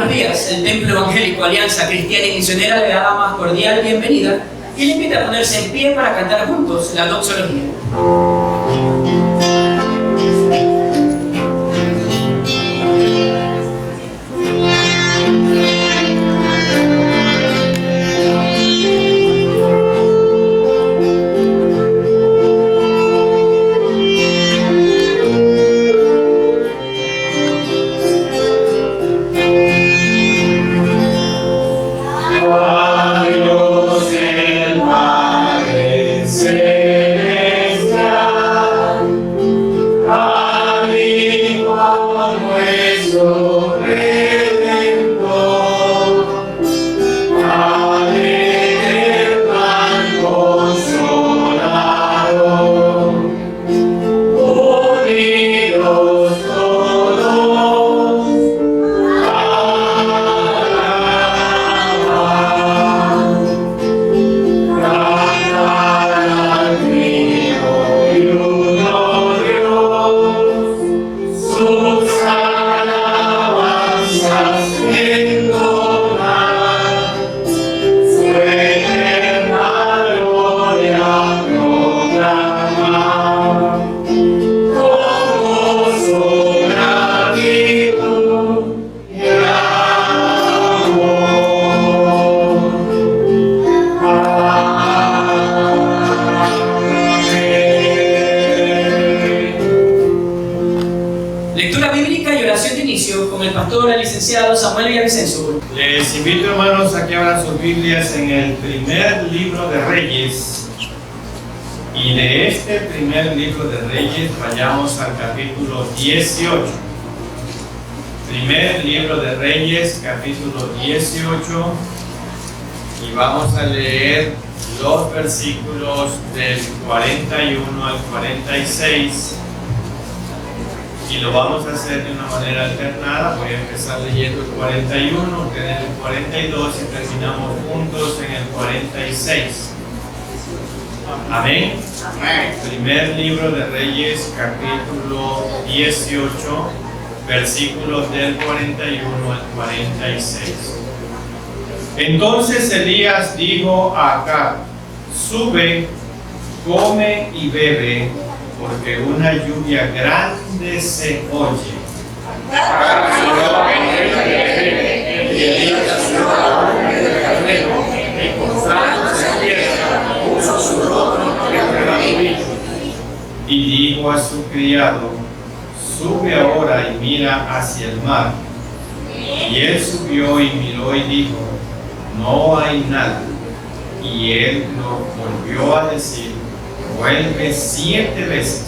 buenos días. El Templo Evangélico Alianza Cristiana y Misionera le da la más cordial bienvenida y le invita a ponerse en pie para cantar juntos la doxología. Les invito, hermanos, a que abran sus Biblias en el primer libro de Reyes. Y de este primer libro de Reyes vayamos al capítulo 18. Primer libro de Reyes, capítulo 18. Y vamos a leer los versículos del 41 al 46. Y lo vamos a hacer de una manera alternada. Voy a empezar leyendo el 41, ustedes el 42 y terminamos juntos en el 46. Amén. Amén. Primer libro de Reyes, capítulo 18, versículos del 41 al 46. Entonces Elías dijo a Acab: sube, come y bebe, porque una lluvia grande se oye. Y dijo a su criado: sube ahora y mira hacia el mar. Y él subió y miró y dijo: no hay nada. Y él lo volvió a decir: vuelve 7 veces.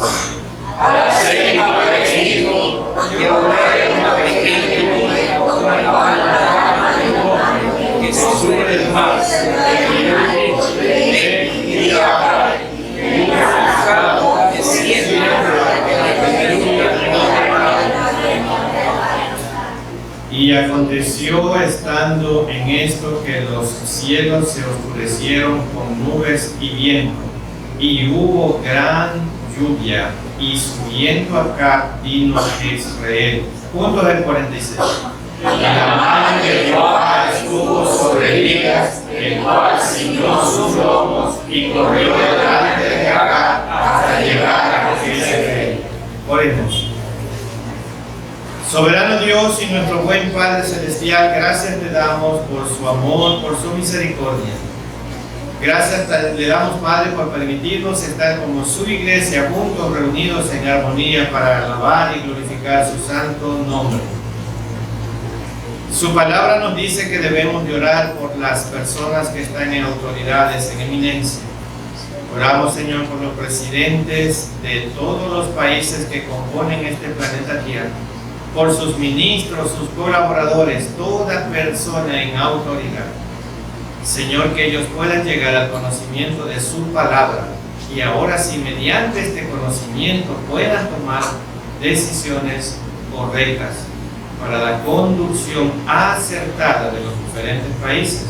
Que se sube del mar. Y aconteció estando en esto que los cielos se oscurecieron con nubes y viento, y hubo gran lluvia, y subiendo acá vino Israel. Punto del 46. Y la mano de Jehová estuvo sobre Elías, el cual ciñó sus lomos y corrió delante de Acab hasta llegar a Jezreel. Oremos. Soberano Dios y nuestro buen Padre Celestial, gracias te damos por su amor, por su misericordia. Gracias le damos, Padre, por permitirnos estar como su iglesia, juntos, reunidos en armonía para alabar y glorificar su santo nombre. Su palabra nos dice que debemos de orar por las personas que están en autoridades, en eminencia. Oramos, Señor, por los presidentes de todos los países que componen este planeta Tierra, por sus ministros, sus colaboradores, toda persona en autoridad. Señor, que ellos puedan llegar al conocimiento de su palabra y ahora sí, mediante este conocimiento, puedan tomar decisiones correctas para la conducción acertada de los diferentes países.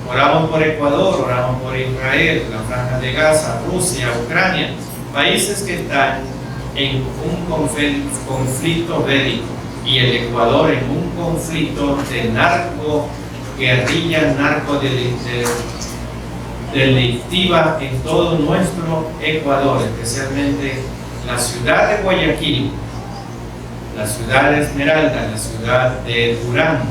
Oramos por Ecuador, oramos por Israel, la Franja de Gaza, Rusia, Ucrania, países que están en un conflicto bélico. y el Ecuador en un conflicto de narco-guerrilla, narco-delictiva en todo nuestro Ecuador, especialmente la ciudad de Guayaquil, la ciudad de Esmeralda, la ciudad de Durán,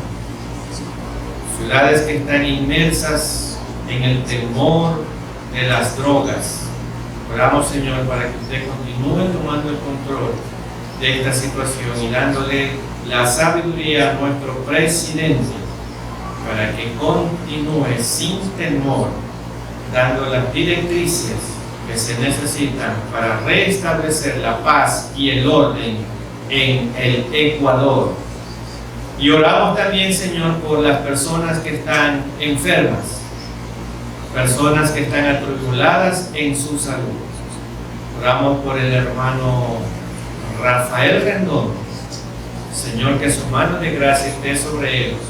ciudades que están inmersas en el temor de las drogas. Oramos, Señor, para que usted continúe tomando el control de esta situación y dándole la sabiduría a nuestro presidente para que continúe sin temor dando las directrices que se necesitan para restablecer la paz y el orden en el Ecuador. Y oramos también, Señor, por las personas que están enfermas, personas que están atribuladas en su salud. Oramos por el hermano Rafael Rendón. Señor, que su mano de gracia esté sobre ellos,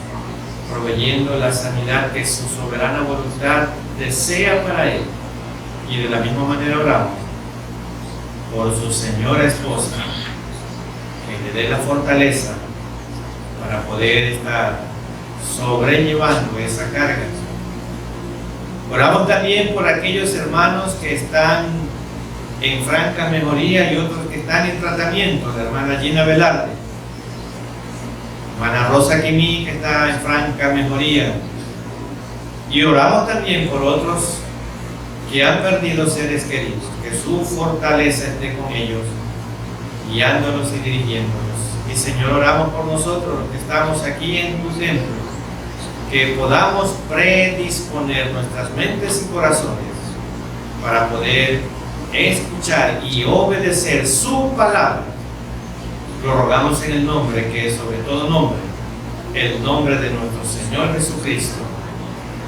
proveyendo la sanidad que su soberana voluntad desea para él. Y de la misma manera oramos por su señora esposa, que le dé la fortaleza para poder estar sobrellevando esa carga. Oramos también por aquellos hermanos que están en franca mejoría y otros que están en tratamiento, la hermana Gina Velarde, hermana Rosa Quimí, que está en franca mejoría. Y oramos también por otros que han perdido seres queridos, que su fortaleza esté con ellos, guiándolos y dirigiéndolos. Y Señor, oramos por nosotros, los que estamos aquí en tu templo, que podamos predisponer nuestras mentes y corazones para poder escuchar y obedecer su palabra. Lo rogamos en el nombre que es sobre todo nombre, el nombre de nuestro Señor Jesucristo.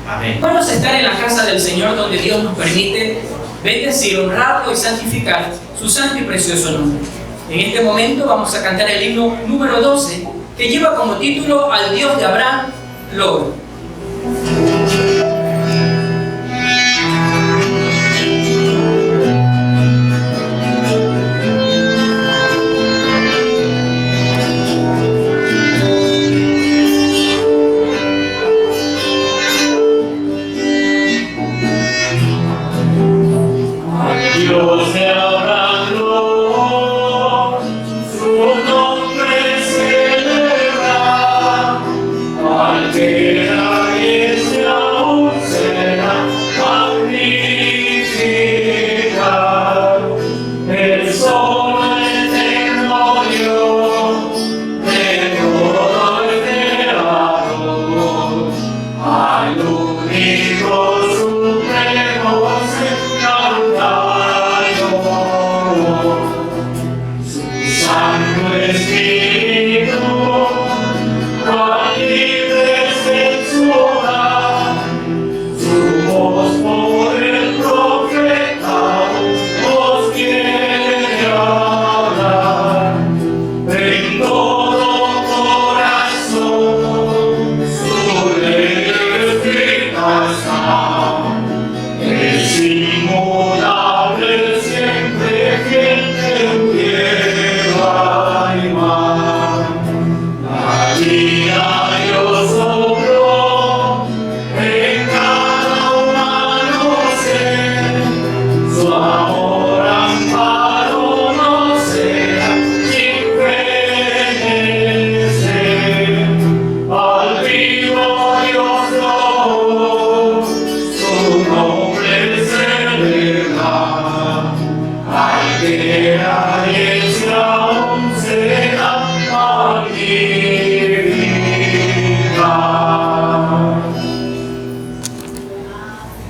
Amén. Vamos a estar en la casa del Señor, donde Dios nos permite bendecir, honrarlo y santificar su santo y precioso nombre. En este momento vamos a cantar el himno número 12, que lleva como título Al Dios de Abraham, Logro.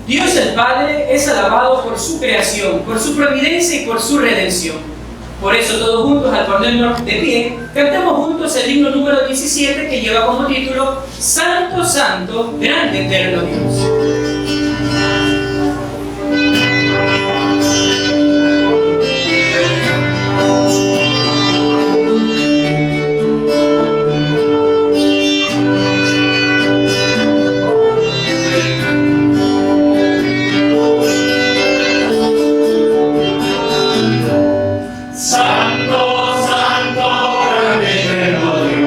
Dios el Padre es alabado por su creación, por su providencia y por su redención. Por eso todos juntos, al ponernos de pie, cantamos juntos el himno número 17, que lleva como título Santo, Santo, grande, eterno Dios. Santo, Santo, grande eterno Dios.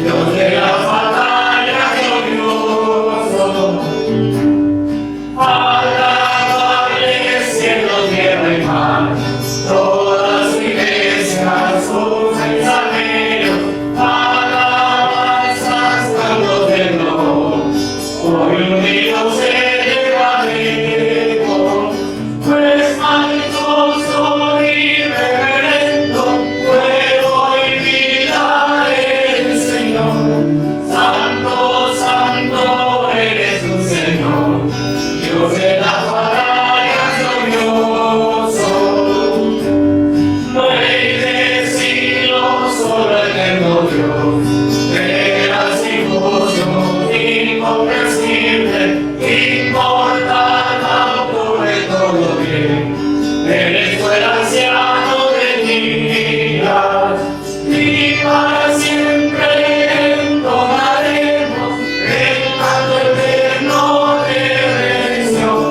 Dios de las batallas glorioso, alabable cielo, tierra y mar, todas su iglesia, sus mensaleros, alabanzas, cantos de honor, hoy unidos se llevan eco, pues majestuoso y reverendo fue hoy vida el Señor. Santo, santo eres tu Señor, Dios de las batallas glorioso, Rey de siglos, solo eterno Dios, veraz y justo, incomprensible, inmortal, autor de todo bien. Eres tú el anciano de días, y para siempre entonaremos el canto eterno de redención.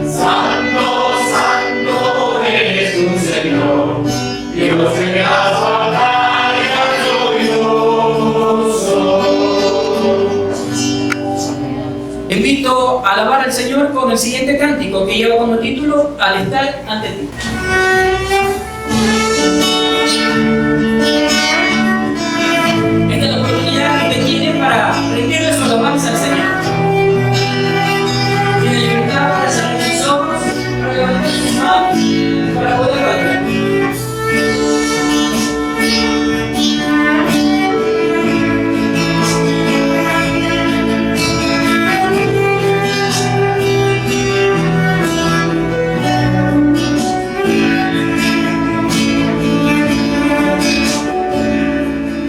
Santo, santo eres tu Señor, Dios de las batallas glorioso. Invito a alabar al Señor con el siguiente cántico que lleva como título Al estar ante ti. Esta es la oportunidad que usted tiene para rendirle su alabanza al Señor. Tiene libertad para cerrar sus ojos, para levantar sus manos y para poder bailar.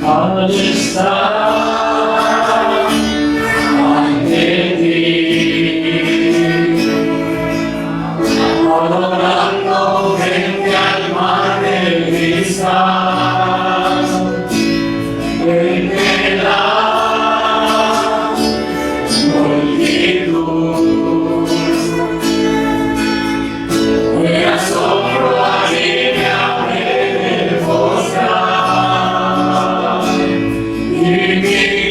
Al estar ante ti, adorando frente al mar del cristal, entre la multitud, de asombro allí me habré de postrar. Y mi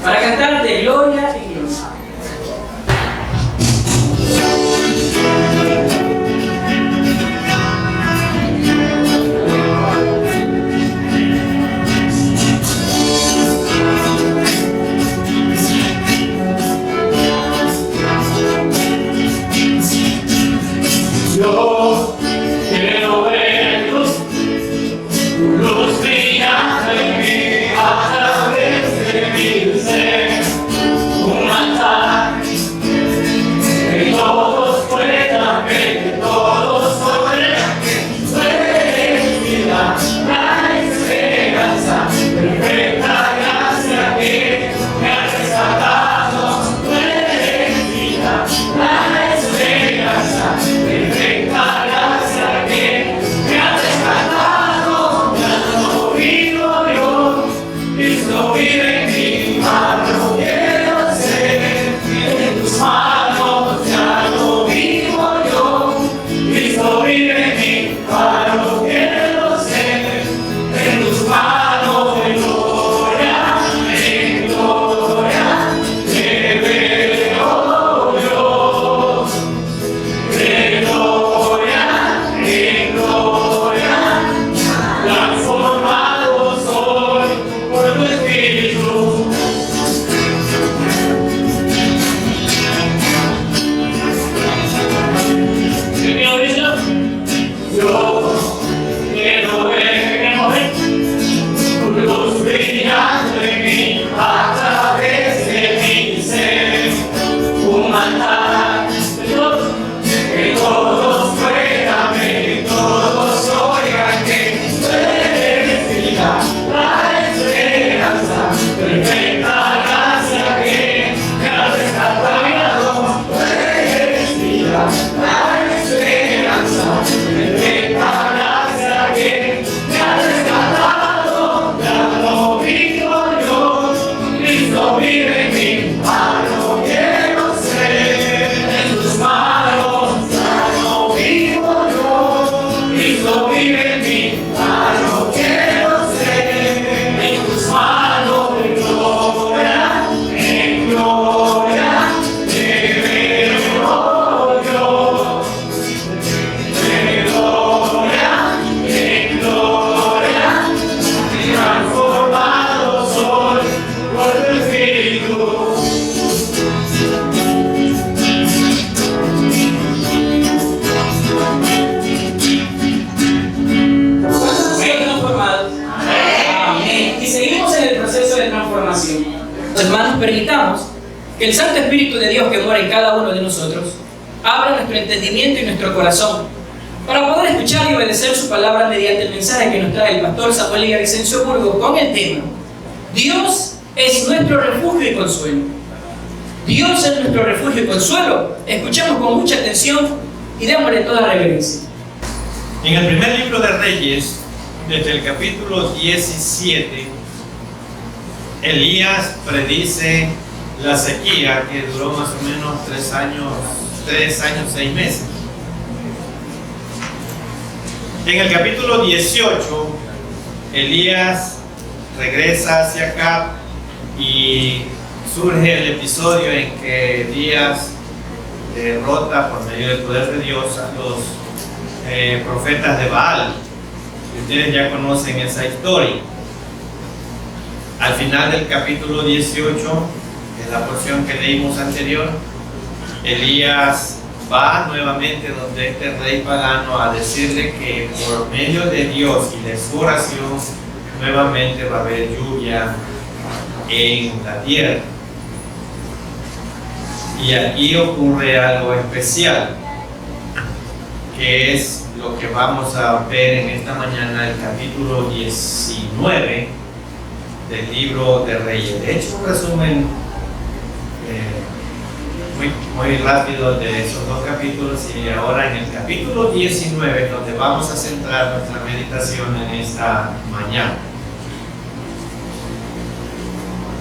para cantar de gloria en gloria. Yo quiero ver tu luz brillando en mí a través de mi ser, un altar que todos puedan ver, que todos podrán ver. Tú eres vida, la esperanza, perfecta gracia que me ha rescatado. Tú eres vida, la esperanza, perfecta gracia que me ha rescatado. Ya no vivo yo, Cristo vive en mí. Mano quiero ser en tus manos. Ya no vivo yo, Cristo vive en mí. Mano quiero ser en tus manos. En gloria, te veo yo. De gloria en gloria, transformado soy por tu Espíritu. Señor, yo quiero ver tu luz brillando en mí a través de mi ser, un altar de Dios. Que todos puedan ver, que todos oigan que tú eres vida, la esperanza, perfecta gracia que me ha rescatado. Tú eres vida, la esperanza, perfecta gracia que me ha rescatado. Ya no vivo yo, Cristo vive en mí. Mano quiero ser en tus manos. Cristo vive en mí, mano quiero ser en tus manos. En gloria, te veo yo. De gloria, transformado soy por tu Espíritu. Transformados. Amén. Y seguimos en el proceso de transformación. Hermanos, permitamos que el Santo Espíritu de Dios que mora en cada uno de nosotros abra nuestro entendimiento y nuestro corazón para poder escuchar y obedecer su palabra mediante el mensaje que nos trae el pastor Samuel y Vicencio Burgo con el tema: Dios es nuestro refugio y consuelo. Dios es nuestro refugio y consuelo. Escuchemos con mucha atención y démosle toda reverencia. En el primer libro de Reyes, desde el capítulo 17, Elías predice la sequía que duró más o menos 3 años, 6 meses. En el capítulo 18, Elías regresa hacia acá y surge el episodio en que Elías derrota por medio del poder de Dios a los profetas de Baal. Ustedes ya conocen esa historia. Al final del capítulo 18, en la porción que leímos anterior, Elías va nuevamente donde este rey pagano a decirle que por medio de Dios y de su oración nuevamente va a haber lluvia en la tierra. Y aquí ocurre algo especial, que es lo que vamos a ver en esta mañana, el capítulo 19 del libro de Reyes. De hecho, un resumen muy rápido de esos 2 capítulos, y ahora en el capítulo 19 donde vamos a centrar nuestra meditación en esta mañana.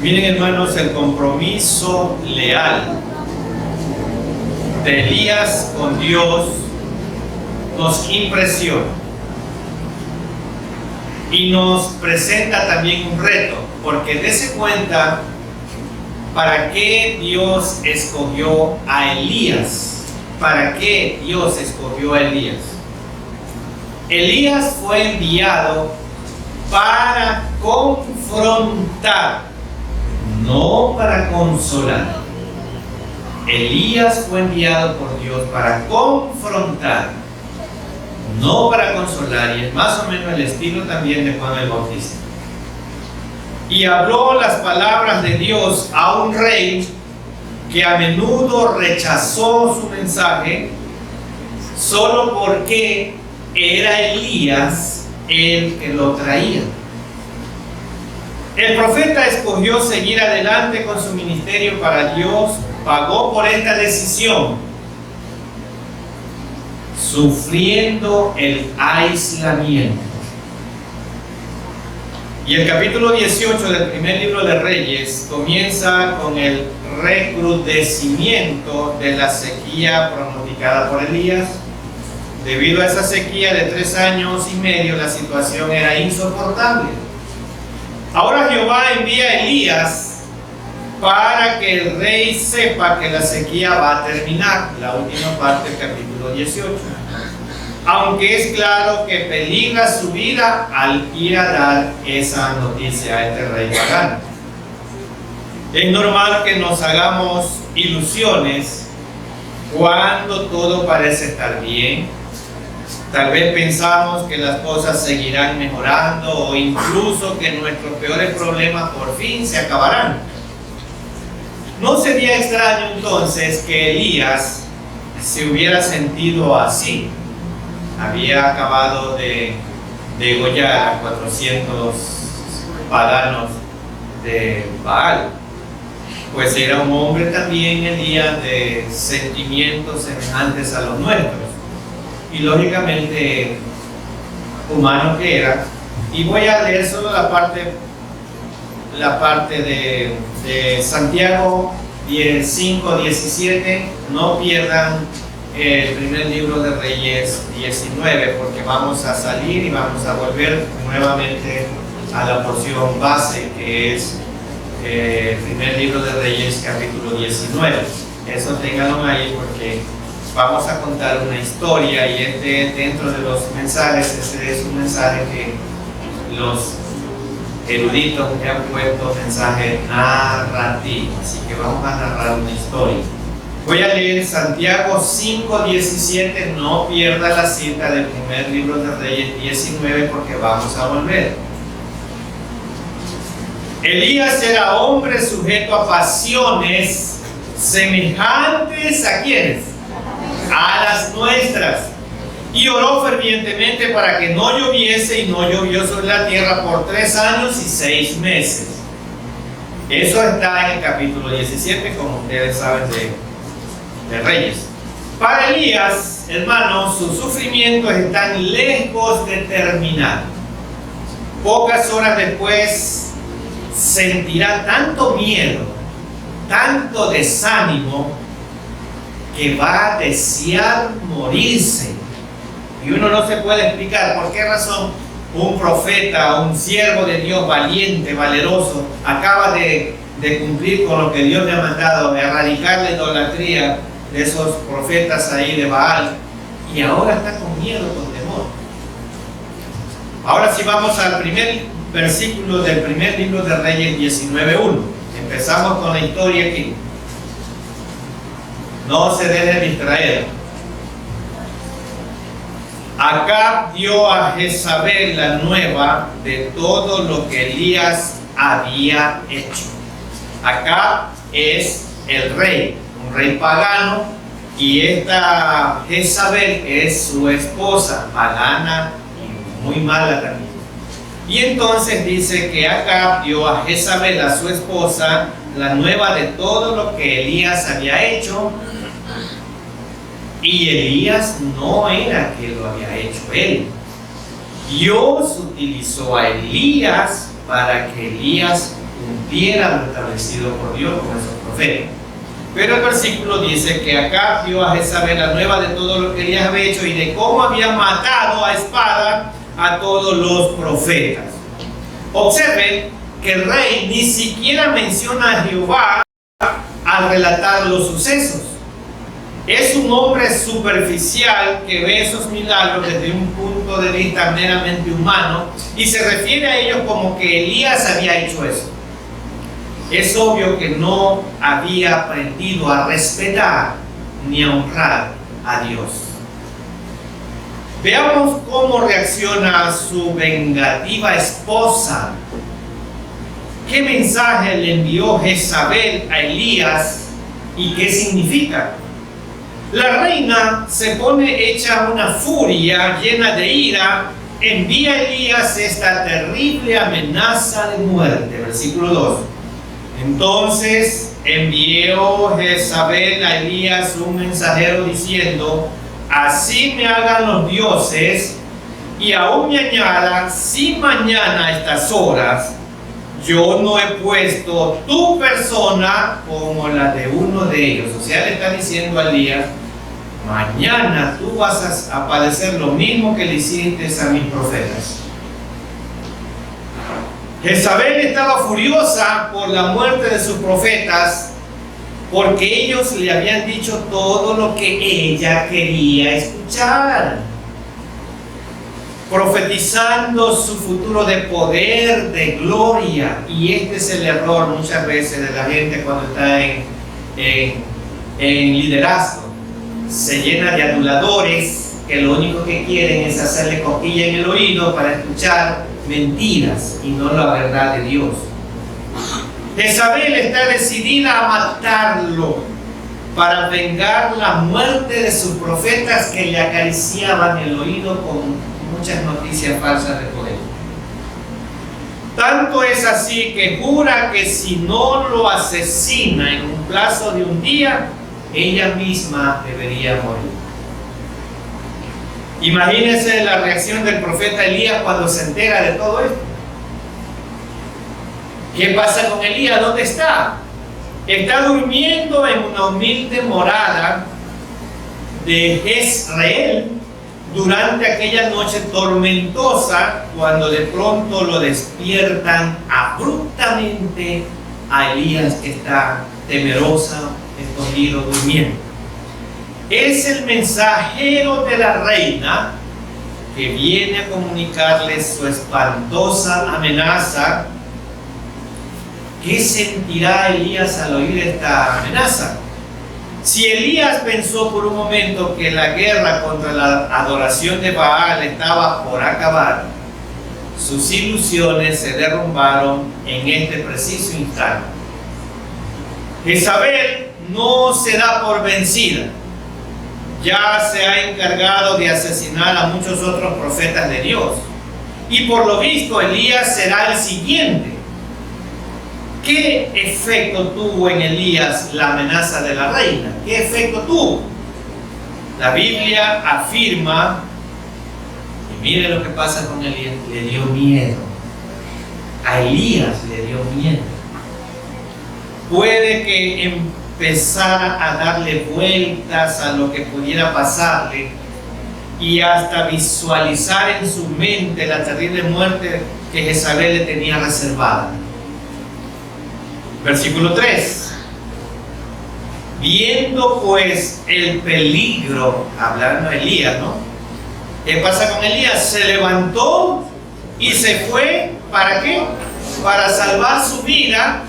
Miren, hermanos, el compromiso leal de Elías con Dios nos impresiona y nos presenta también un reto, porque dése cuenta ¿Para qué Dios escogió a Elías? ¿Para qué Dios escogió a Elías? Elías fue enviado para confrontar, no para consolar. Elías fue enviado por Dios para confrontar, no para consolar, y es más o menos el estilo también de Juan el Bautista. Y habló las palabras de Dios a un rey que a menudo rechazó su mensaje solo porque era Elías el que lo traía. El profeta escogió seguir adelante con su ministerio para Dios, pagó por esta decisión, sufriendo el aislamiento. Y el capítulo 18 del primer libro de Reyes comienza con el recrudecimiento de la sequía pronosticada por Elías. Debido a esa sequía de 3 años y medio, la situación era insoportable. Ahora Jehová envía a Elías para que el rey sepa que la sequía va a terminar, la última parte del capítulo 18. Aunque es claro que peligra su vida al ir a dar esa noticia a este rey pagano. Es normal que nos hagamos ilusiones cuando todo parece estar bien. Tal vez pensamos que las cosas seguirán mejorando o incluso que nuestros peores problemas por fin se acabarán. ¿No sería extraño entonces que Elías se hubiera sentido así? Había acabado de degollar a 400 paganos de Baal. Pues era un hombre también, Elías, de sentimientos semejantes a los nuestros. Y lógicamente humano que era. Y voy a leer solo la parte de Santiago 5:17. No pierdan el primer libro de Reyes 19, porque vamos a salir y vamos a volver nuevamente a la porción base, que es el primer libro de Reyes capítulo 19. Eso ténganlo ahí, porque vamos a contar una historia, y dentro de los mensajes, este es un mensaje que los eruditos le han puesto mensaje narrativo, así que vamos a narrar una historia. Voy a leer Santiago 5:17, no pierda la cita del primer libro de Reyes 19, porque vamos a volver. Elías era hombre sujeto a pasiones semejantes ¿a quiénes? A las nuestras, y oró fervientemente para que no lloviese, y no llovió sobre la tierra por 3 años y 6 meses. Eso está en el capítulo 17, como ustedes saben de Reyes. Para Elías, hermanos, sus sufrimientos están lejos de terminar. Pocas horas después sentirá tanto miedo, tanto desánimo, que va a desear morirse. Y uno no se puede explicar por qué razón un profeta, un siervo de Dios valiente, valeroso, acaba de cumplir con lo que Dios le ha mandado, erradicar la idolatría de esos profetas ahí de Baal, y ahora está con miedo, con temor. Ahora sí vamos al primer versículo del primer libro de Reyes 19:1. Empezamos con la historia aquí. No se dejen distraer. Acab dio a Jezabel la nueva de todo lo que Elías había hecho. Acab es el rey, un rey pagano, y esta Jezabel es su esposa, pagana y muy mala también. Y entonces dice que Acab dio a Jezabel, a su esposa, la nueva de todo lo que Elías había hecho. Y Elías no era que lo había hecho él. Dios utilizó a Elías para que Elías cumpliera lo establecido por Dios con esos profetas. Pero el versículo dice que Acab dio a Jezabel la nueva de todo lo que Elías había hecho y de cómo había matado a espada a todos los profetas. Observen que el rey ni siquiera menciona a Jehová al relatar los sucesos. Es un hombre superficial que ve esos milagros desde un punto de vista meramente humano y se refiere a ellos como que Elías había hecho eso. Es obvio que no había aprendido a respetar ni a honrar a Dios. Veamos cómo reacciona su vengativa esposa. ¿Qué mensaje le envió Jezabel a Elías y qué significa? La reina se pone hecha una furia, llena de ira, envía a Elías esta terrible amenaza de muerte. Versículo 2. Entonces envió Jezabel a Elías un mensajero diciendo: así me hagan los dioses, y aún me añadan, si mañana a estas horas yo no he puesto tu persona como la de uno de ellos. O sea, le está diciendo a Elías: mañana tú vas a padecer lo mismo que le hiciste a mis profetas. Jezabel estaba furiosa por la muerte de sus profetas, porque ellos le habían dicho todo lo que ella quería escuchar, profetizando su futuro de poder, de gloria. Y este es el error muchas veces de la gente cuando está en liderazgo. Se llena de aduladores que lo único que quieren es hacerle cosquilla en el oído para escuchar mentiras y no la verdad de Dios. Jezabel está decidida a matarlo para vengar la muerte de sus profetas que le acariciaban el oído con muchas noticias falsas de poder. Tanto es así que jura que si no lo asesina en un plazo de un día, ella misma debería morir. Imagínense la reacción del profeta Elías cuando se entera de todo esto. ¿Qué pasa con Elías? ¿Dónde está? Está durmiendo en una humilde morada de Jezreel durante aquella noche tormentosa, cuando de pronto lo despiertan abruptamente a Elías, que está temerosa, escondido, durmiendo. Es el mensajero de la reina que viene a comunicarles su espantosa amenaza. ¿Qué sentirá Elías al oír esta amenaza? Si Elías pensó por un momento que la guerra contra la adoración de Baal estaba por acabar, sus ilusiones se derrumbaron en este preciso instante. Jezabel no se da por vencida. Ya se ha encargado de asesinar a muchos otros profetas de Dios. Y por lo visto Elías será el siguiente. ¿Qué efecto tuvo en Elías la amenaza de la reina? ¿Qué efecto tuvo? La Biblia afirma, y mire lo que pasa con Elías, le dio miedo. A Elías le dio miedo. Puede que empezara a darle vueltas a lo que pudiera pasarle y hasta visualizar en su mente la terrible muerte que Jezabel le tenía reservada. Versículo 3. Viendo pues el peligro, hablando de Elías, ¿no? ¿Qué pasa con Elías? Se levantó y se fue, ¿para qué? Para salvar su vida,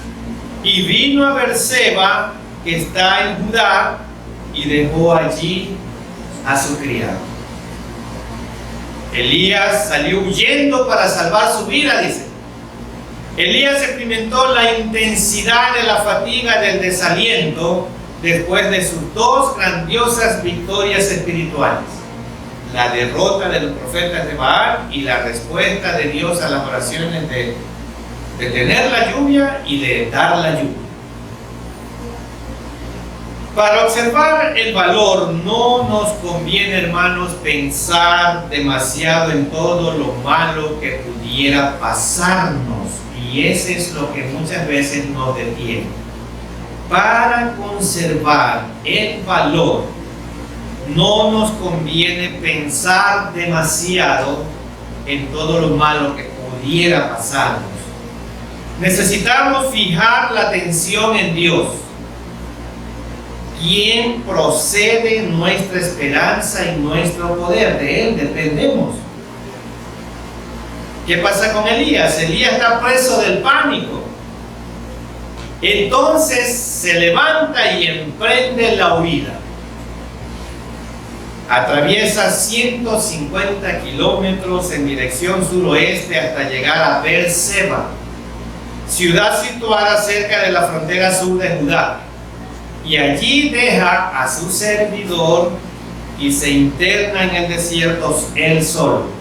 y vino a Berseba, que está en Judá, y dejó allí a su criado. Elías salió huyendo para salvar su vida, dice. Elías experimentó la intensidad de la fatiga del desaliento después de sus dos grandiosas victorias espirituales: la derrota de los profetas de Baal y la respuesta de Dios a las oraciones de tener la lluvia y de dar la lluvia. Para observar el valor no nos conviene, hermanos, pensar demasiado en todo lo malo que pudiera pasarnos, y ese es lo que muchas veces nos detiene. Para conservar el valor no nos conviene pensar demasiado en todo lo malo que pudiera pasarnos. Necesitamos fijar la atención en Dios, quién procede nuestra esperanza y nuestro poder. De Él dependemos. ¿Qué pasa con Elías? Elías está preso del pánico. Entonces se levanta y emprende la huida. Atraviesa 150 kilómetros en dirección suroeste hasta llegar a Beerseba, ciudad situada cerca de la frontera sur de Judá. Y allí deja a su servidor y se interna en el desierto él solo.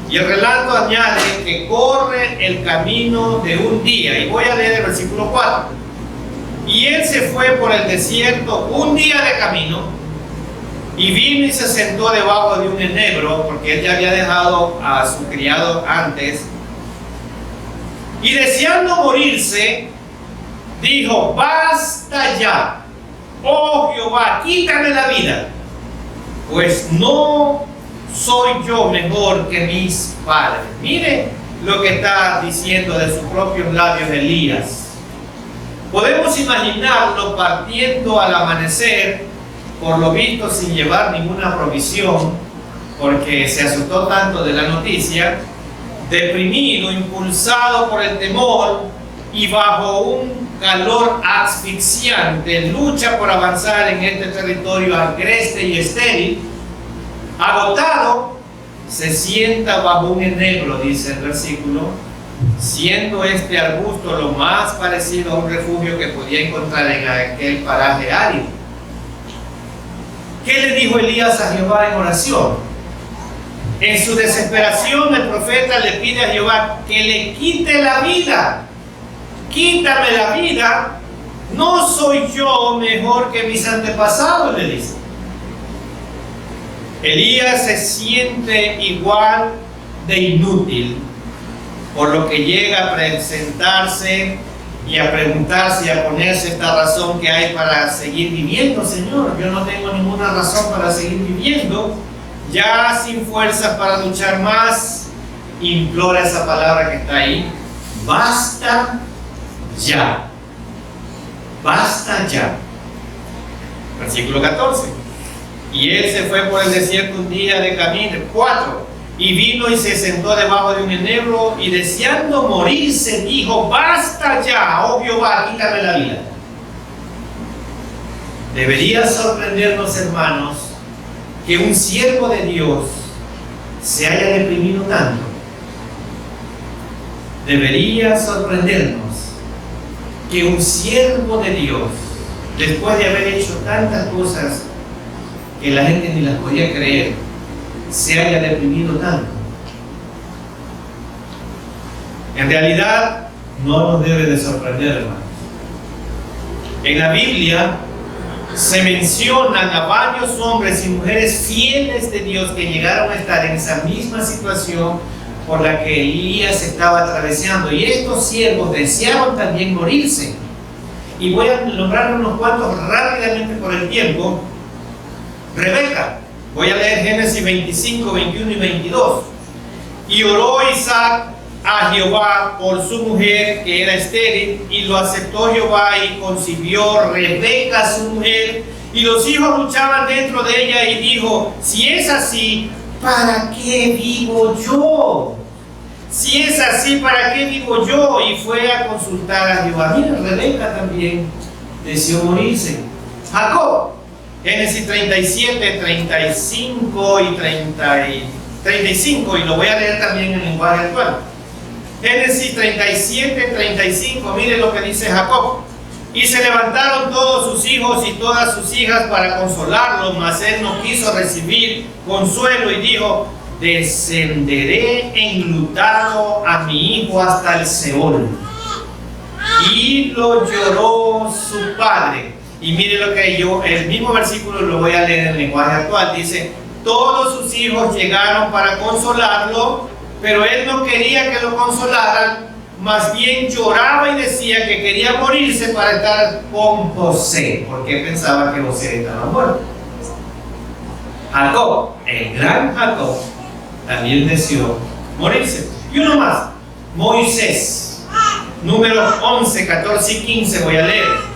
Y el relato añade que corre el camino de un día. Y voy a leer el versículo 4. Y él se fue por el desierto un día de camino, y vino y se sentó debajo de un enebro, porque él ya había dejado a su criado antes. Y deseando morirse, dijo: basta ya, oh Jehová, quítame la vida, pues no soy yo mejor que mis padres. Mire lo que está diciendo de sus propios labios Elías. Podemos imaginarlo partiendo al amanecer, por lo visto sin llevar ninguna provisión, porque se asustó tanto de la noticia, deprimido, impulsado por el temor y bajo un calor asfixiante, lucha por avanzar en este territorio agreste y estéril. Agotado, se sienta bajo un enebro, dice el versículo, siendo este arbusto lo más parecido a un refugio que podía encontrar en aquel paraje árido. ¿Qué le dijo Elías a Jehová en oración? En su desesperación, el profeta le pide a Jehová que le quite la vida. Quítame la vida, no soy yo mejor que mis antepasados, le dice. Elías se siente igual de inútil, por lo que llega a presentarse y a preguntarse y a ponerse esta razón que hay para seguir viviendo. Señor, yo no tengo ninguna razón para seguir viviendo. Ya sin fuerzas para luchar más, implora esa palabra que está ahí: basta ya, basta ya. Versículo 14. Y él se fue por el desierto un día de camino. 4. Y vino y se sentó debajo de un enebro, y deseando morirse dijo: basta ya, oh Jehová, quítame la vida. Debería sorprendernos, hermanos, que un siervo de Dios se haya deprimido tanto. Debería sorprendernos que un siervo de Dios, después de haber hecho tantas cosas que la gente ni las podía creer, se haya deprimido tanto. En realidad, no nos debe de sorprender, hermanos. En la Biblia se mencionan a varios hombres y mujeres fieles de Dios que llegaron a estar en esa misma situación por la que Elías estaba atravesando, y estos siervos desearon también morirse. Y voy a nombrar unos cuantos rápidamente por el tiempo. Rebeca, voy a leer Génesis 25, 21 y 22. Y oró Isaac a Jehová por su mujer que era estéril, y lo aceptó Jehová, y concibió Rebeca su mujer, y los hijos luchaban dentro de ella, y dijo: si es así, ¿para qué vivo yo? Si es así, ¿para qué vivo yo? Y fue a consultar a Jehová. Mira, Rebeca también deseó morirse. Jacob, Génesis 37, 35 y 35, y lo voy a leer también en lenguaje actual. Génesis 37, 35, mire lo que dice Jacob. Y se levantaron todos sus hijos y todas sus hijas para consolarlo, mas él no quiso recibir consuelo, y dijo: descenderé enlutado a mi hijo hasta el Seol. Y lo lloró su padre. Y mire lo que el mismo versículo lo voy a leer en lenguaje actual. Dice: todos sus hijos llegaron para consolarlo, pero él no quería que lo consolaran, más bien lloraba y decía que quería morirse para estar con José, porque pensaba que José estaba muerto. Jacob, el gran Jacob, también deseó morirse. Y uno más, Moisés, Números 11, 14 y 15, voy a leer.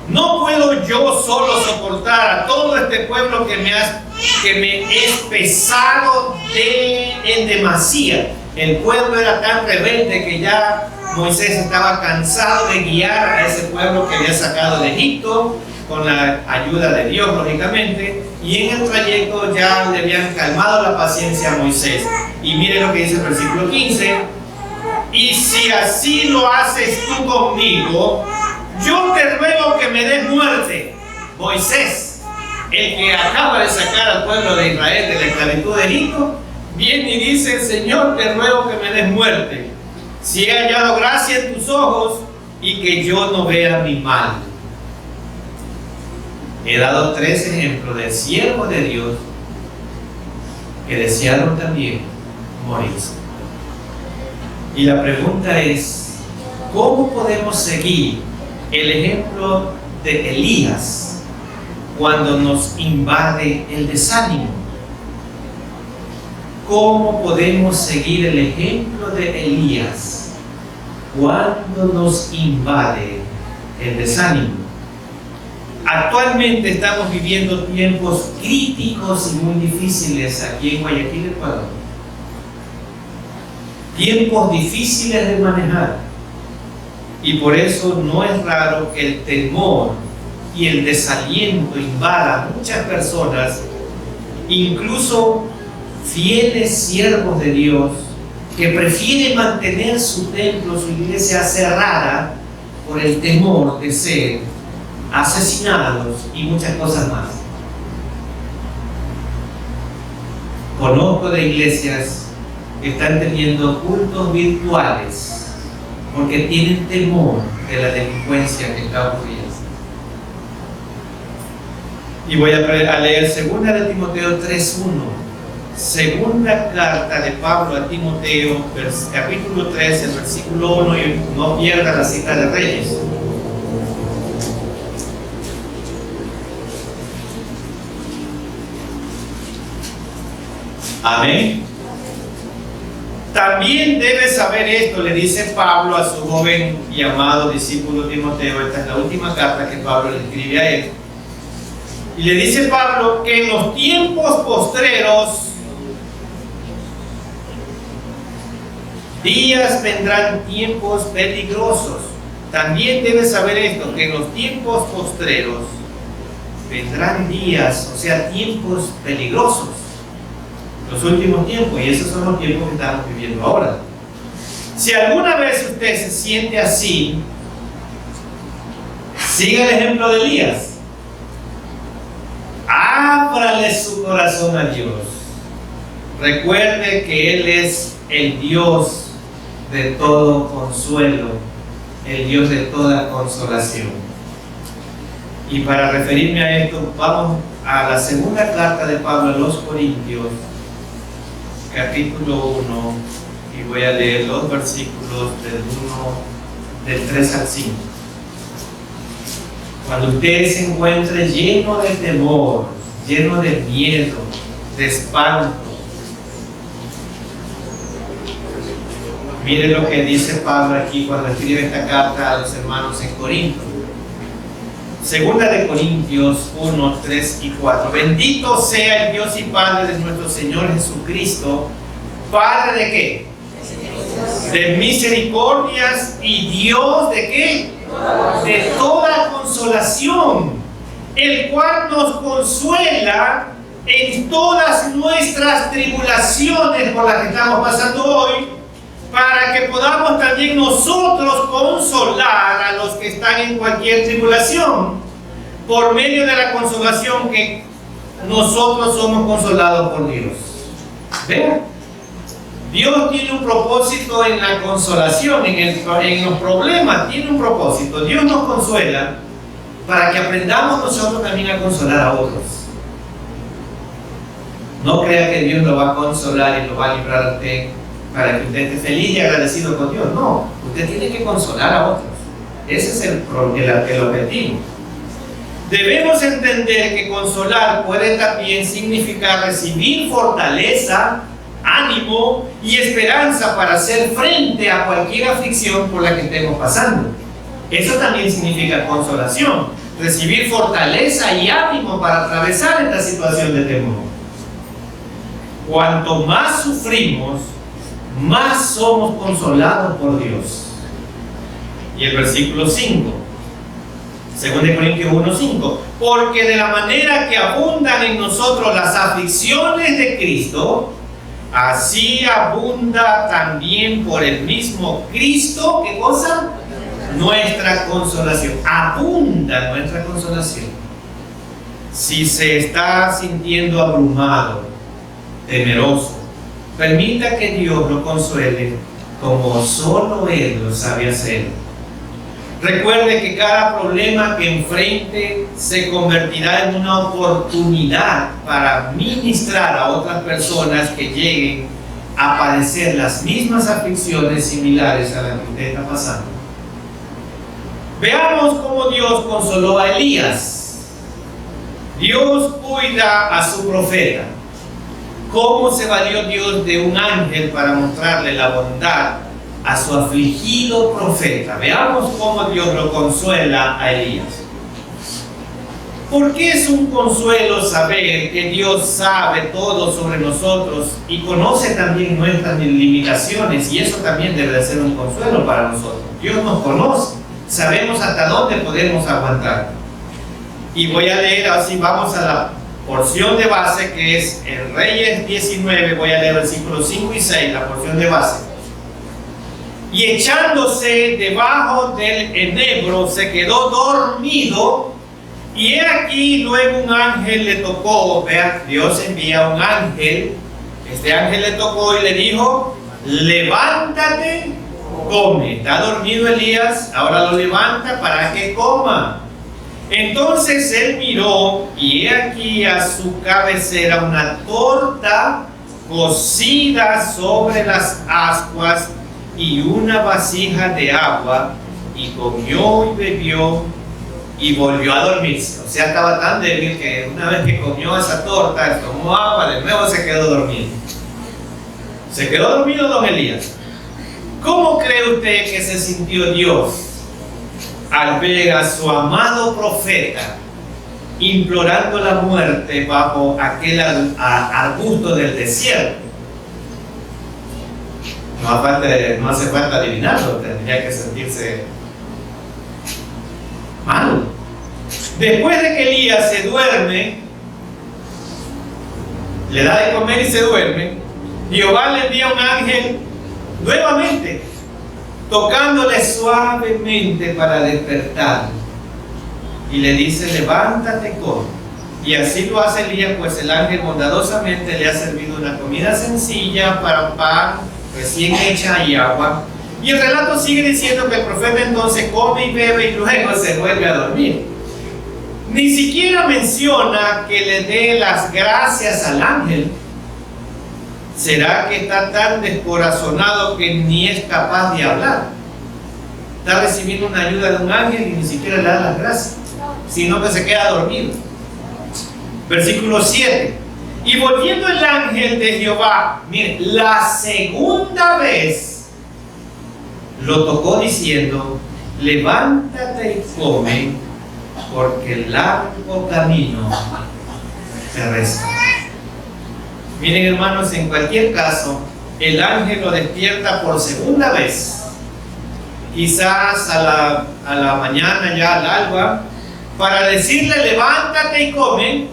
No puedo yo solo soportar a todo este pueblo que me es pesado en demasía. El pueblo era tan rebelde que ya Moisés estaba cansado de guiar a ese pueblo que había sacado de Egipto, con la ayuda de Dios, lógicamente, y en el trayecto ya le habían calmado la paciencia a Moisés. Y mire lo que dice el versículo 15: y si así lo haces tú conmigo, yo te ruego que me des muerte. Moisés, el que acaba de sacar al pueblo de Israel de la esclavitud de Egipto, viene y dice: Señor, te ruego que me des muerte, si he hallado gracia en tus ojos y que yo no vea mi mal. He dado 3 ejemplos de siervos de Dios que desearon también morirse. Y la pregunta es: ¿cómo podemos seguir el ejemplo de Elías cuando nos invade el desánimo? ¿Cómo podemos seguir el ejemplo de Elías cuando nos invade el desánimo? Actualmente estamos viviendo tiempos críticos y muy difíciles aquí en Guayaquil, Ecuador. Tiempos difíciles de manejar. Y por eso no es raro que el temor y el desaliento invada a muchas personas, incluso fieles siervos de Dios, que prefieren mantener su templo, su iglesia cerrada por el temor de ser asesinados y muchas cosas más. Conozco de iglesias que están teniendo cultos virtuales porque tienen temor de la delincuencia que está ocurriendo. Y voy a leer 2 de Timoteo 3:1. Segunda carta de Pablo a Timoteo, capítulo 3, el versículo 1, y no pierda la cita de Reyes. Amén. También debes saber esto, le dice Pablo a su joven y amado discípulo Timoteo. Esta es la última carta que Pablo le escribe a él. Y le dice Pablo que en los tiempos postreros días vendrán tiempos peligrosos. También debes saber esto, que en los tiempos postreros vendrán días, o sea, tiempos peligrosos. Los últimos tiempos, y esos son los tiempos que estamos viviendo ahora. Si alguna vez usted se siente así, siga el ejemplo de Elías. Ábrale su corazón a Dios. Recuerde que Él es el Dios de todo consuelo, el Dios de toda consolación. Y para referirme a esto, vamos a la segunda carta de Pablo a los Corintios, capítulo 1, y voy a leer los versículos del 3 al 5. Cuando usted se encuentre lleno de temor, lleno de miedo, de espanto, mire lo que dice Pablo aquí cuando escribe esta carta a los hermanos en Corinto. Segunda de Corintios 1, 3 y 4. Bendito sea el Dios y Padre de nuestro Señor Jesucristo, Padre de ¿qué? De misericordias y Dios de ¿qué? De toda consolación, el cual nos consuela en todas nuestras tribulaciones por las que estamos pasando hoy, para que podamos también nosotros consolar a los que están en cualquier tribulación, por medio de la consolación que nosotros somos consolados por Dios. ¿Ven? Dios tiene un propósito en la consolación, en los problemas tiene un propósito. Dios nos consuela para que aprendamos nosotros también a consolar a otros. No crea que Dios lo va a consolar y lo va a librar a usted para que usted esté feliz y agradecido con Dios. No, usted tiene que consolar a otros. Ese es el objetivo. Debemos entender que consolar puede también significar recibir fortaleza, ánimo y esperanza para hacer frente a cualquier aflicción por la que estemos pasando. Eso también significa consolación, recibir fortaleza y ánimo para atravesar esta situación de temor. Cuanto más sufrimos, más somos consolados por Dios. Y el versículo 5, 2 Corintios 1:5, porque de la manera que abundan en nosotros las aflicciones de Cristo, así abunda también por el mismo Cristo, ¿qué cosa? Nuestra consolación. Abunda nuestra consolación. Si se está sintiendo abrumado, temeroso, permita que Dios lo consuele como solo Él lo sabe hacer. Recuerde que cada problema que enfrente se convertirá en una oportunidad para ministrar a otras personas que lleguen a padecer las mismas aflicciones similares a las que usted está pasando. Veamos cómo Dios consoló a Elías. Dios cuida a su profeta. ¿Cómo se valió Dios de un ángel para mostrarle la bondad a su afligido profeta? Veamos cómo Dios lo consuela a Elías. ¿Por qué es un consuelo saber que Dios sabe todo sobre nosotros y conoce también nuestras limitaciones? Y eso también debe de ser un consuelo para nosotros. Dios nos conoce, sabemos hasta dónde podemos aguantar. Y voy a leer, así vamos a la porción de base que es en Reyes 19, voy a leer versículos 5 y 6, la porción de base. Y echándose debajo del enebro se quedó dormido, y he aquí luego un ángel le tocó. Vean, Dios envía un ángel. Este ángel le tocó y le dijo: levántate, come. Está dormido Elías, ahora lo levanta para que coma. Entonces él miró, y he aquí a su cabecera una torta cocida sobre las ascuas y una vasija de agua, y comió y bebió y volvió a dormirse. O sea, estaba tan débil que una vez que comió esa torta, tomó agua, de nuevo se quedó dormido. Se quedó dormido don Elías. ¿Cómo cree usted que se sintió Dios al ver a su amado profeta implorando la muerte bajo aquel arbusto del desierto? No hace falta adivinarlo, tendría que sentirse mal. Después de que Elías se duerme, le da de comer y se duerme, Jehová le envía un ángel nuevamente, tocándole suavemente para despertarlo, y le dice: levántate, come. Y así lo hace Elías, pues el ángel bondadosamente le ha servido una comida sencilla para pan recién hecha y agua. Y el relato sigue diciendo que el profeta entonces come y bebe y luego se vuelve a dormir. Ni siquiera menciona que le dé las gracias al ángel. ¿Será que está tan descorazonado que ni es capaz de hablar? Está recibiendo una ayuda de un ángel y ni siquiera le da las gracias, sino que se queda dormido. Versículo 7. Y volviendo el ángel de Jehová, mire, la segunda vez lo tocó diciendo: levántate y come, porque el largo camino te resta. Miren, hermanos, en cualquier caso, el ángel lo despierta por segunda vez, quizás a la mañana, ya al alba, para decirle: levántate y come,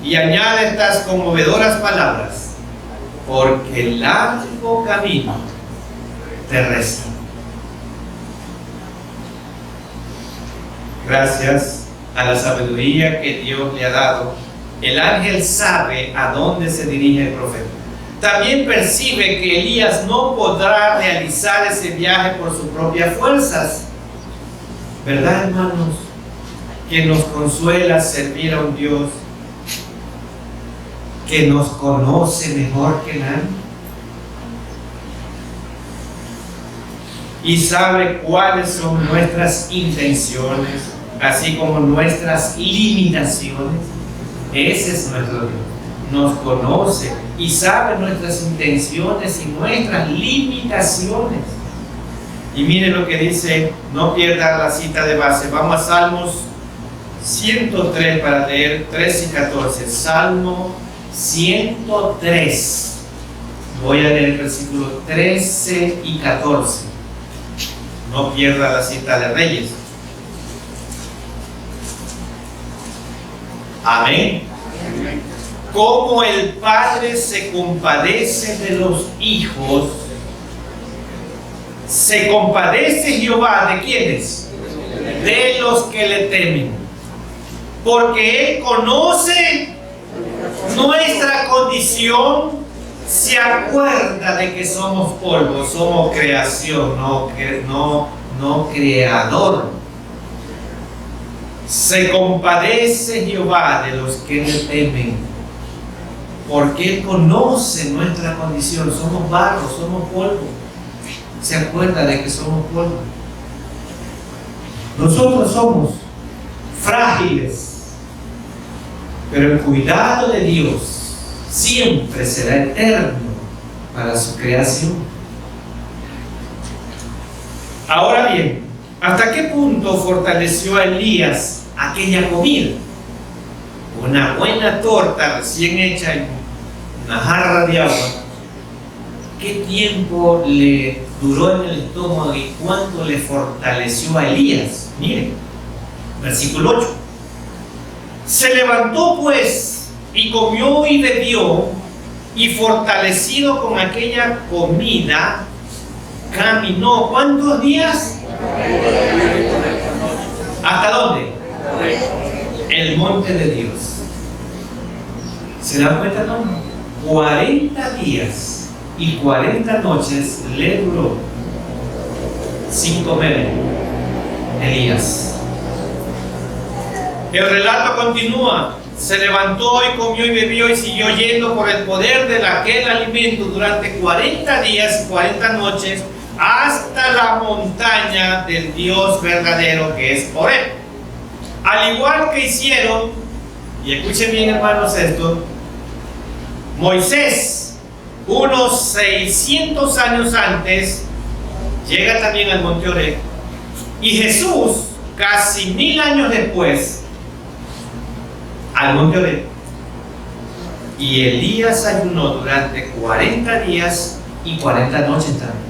y añade estas conmovedoras palabras: porque el largo camino te resta. Gracias a la sabiduría que Dios le ha dado, el ángel sabe a dónde se dirige el profeta. También percibe que Elías no podrá realizar ese viaje por sus propias fuerzas. ¿Verdad, hermanos? Que nos consuela servir a un Dios que nos conoce mejor que nadie y sabe cuáles son nuestras intenciones, así como nuestras limitaciones. Ese es nuestro Dios. Nos conoce y sabe nuestras intenciones y nuestras limitaciones. Y miren lo que dice, no pierda la cita de base. Vamos a Salmos 103 para leer 13 y 14. Salmo 103. Voy a leer el versículo 13 y 14. No pierda la cita de Reyes. Amén. Como el Padre se compadece de los hijos, se compadece Jehová ¿de quiénes? De los que le temen. Porque Él conoce nuestra condición, se acuerda de que somos polvo, somos creación, no creador. Se compadece Jehová de los que le temen, porque Él conoce nuestra condición. Somos barro, somos polvo. Se acuerda de que somos polvo. Nosotros somos frágiles, pero el cuidado de Dios siempre será eterno para su creación. Ahora bien, ¿hasta qué punto fortaleció a Elías aquella comida? Una buena torta recién hecha en una jarra de agua. ¿Qué tiempo le duró en el estómago y cuánto le fortaleció a Elías? Miren, versículo 8. Se levantó pues y comió y bebió, y fortalecido con aquella comida, caminó. ¿Cuántos días? ¿Hasta dónde? El monte de Dios. ¿Se dan cuenta, no? 40 días y 40 noches le duró sin comer Elías. El relato continúa. Se levantó y comió y bebió y siguió yendo por el poder de aquel alimento durante 40 días y 40 noches hasta la montaña del Dios verdadero que es Horeb. Al igual que hicieron, y escuchen bien hermanos esto, Moisés, unos 600 años antes, llega también al monte Horeb, y Jesús, casi 1000 años después, al monte Horeb. Y Elías ayunó durante 40 días y 40 noches también.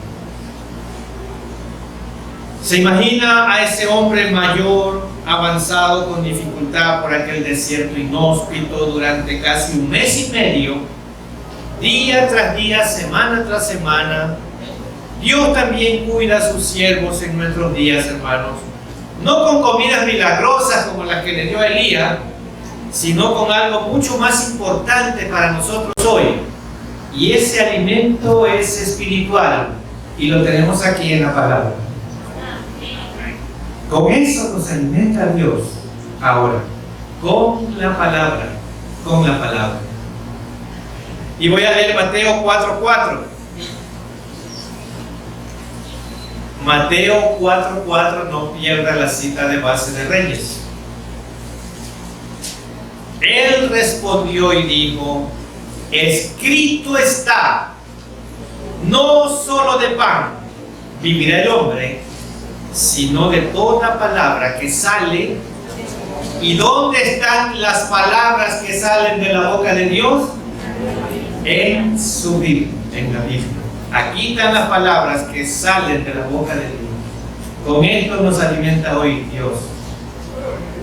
¿Se imagina a ese hombre mayor, avanzado, con dificultad por aquel desierto inhóspito durante casi un mes y medio, día tras día, semana tras semana? Dios también cuida a sus siervos en nuestros días, hermanos. No con comidas milagrosas como las que le dio a Elías, sino con algo mucho más importante para nosotros hoy. Y ese alimento es espiritual, y lo tenemos aquí en la palabra. Con eso nos alimenta Dios ahora, con la palabra, con la palabra. Y voy a leer Mateo 4:4. Mateo 4:4, no pierda la cita de base de Reyes. Él respondió y dijo: escrito está, no solo de pan vivirá el hombre, sino de toda palabra que sale. ¿Y dónde están las palabras que salen de la boca de Dios? En su Biblia, en la Biblia. Aquí están las palabras que salen de la boca de Dios. Con esto nos alimenta hoy Dios.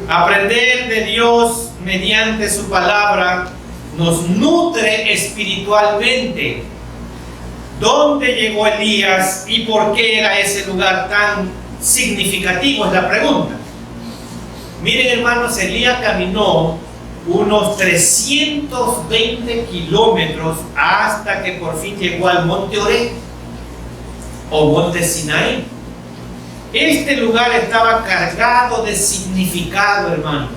Aprender de Dios mediante su palabra nos nutre espiritualmente. ¿Dónde llegó Elías y por qué era ese lugar tan significativo? Es la pregunta. Miren hermanos, Elías caminó unos 320 kilómetros hasta que por fin llegó al monte Horeb o monte Sinaí. Este lugar estaba cargado de significado, hermanos,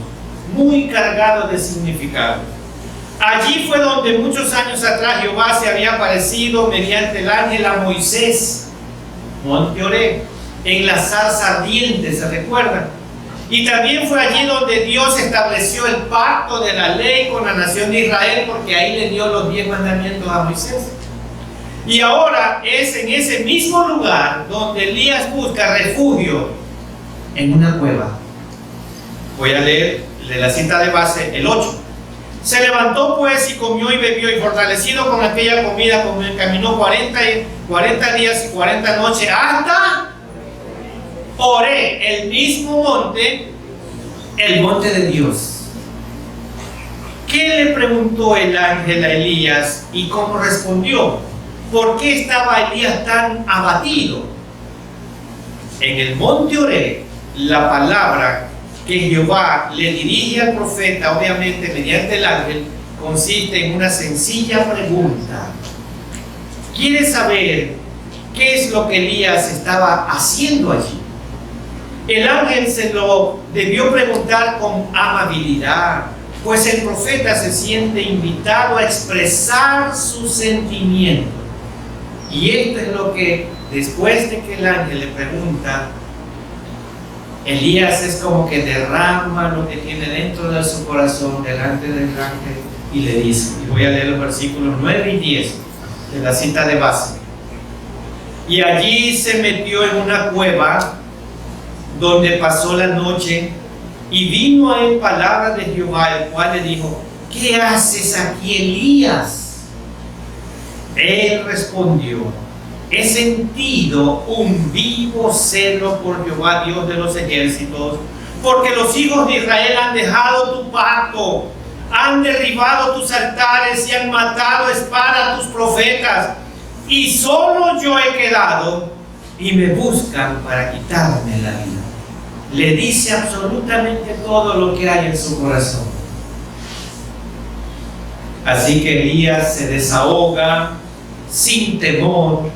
muy cargado de significado. Allí fue donde muchos años atrás Jehová se había aparecido mediante el ángel a Moisés, monte Horeb, en la zarza ardiente, ¿se recuerdan? Y también fue allí donde Dios estableció el pacto de la ley con la nación de Israel, porque ahí le dio los 10 mandamientos a Moisés. Y ahora es en ese mismo lugar donde Elías busca refugio, en una cueva. Voy a leer de la cita de base, el 8. Se levantó pues y comió y bebió, y fortalecido con aquella comida caminó 40 días y 40 noches hasta Oré, el mismo monte, el monte de Dios. ¿Qué le preguntó el ángel a Elías y cómo respondió? ¿Por qué estaba Elías tan abatido? En el monte Oré, la palabra que Jehová le dirige al profeta, obviamente mediante el ángel, consiste en una sencilla pregunta. ¿Quiere saber qué es lo que Elías estaba haciendo allí? El ángel se lo debió preguntar con amabilidad, pues el profeta se siente invitado a expresar sus sentimientos. Y esto es lo que, después de que el ángel le pregunta, Elías es como que derrama lo que tiene dentro de su corazón delante del ángel y le dice, y voy a leer los versículos 9 y 10 de la cita de base. Y allí se metió en una cueva donde pasó la noche, y vino a él palabra de Jehová, el cual le dijo, ¿qué haces aquí, Elías? Él respondió, he sentido un vivo celo por Jehová, Dios de los ejércitos, porque los hijos de Israel han dejado tu pacto, han derribado tus altares y han matado a espada a tus profetas, y solo yo he quedado, y me buscan para quitarme la vida. Le dice absolutamente todo lo que hay en su corazón. Así que Elías se desahoga sin temor.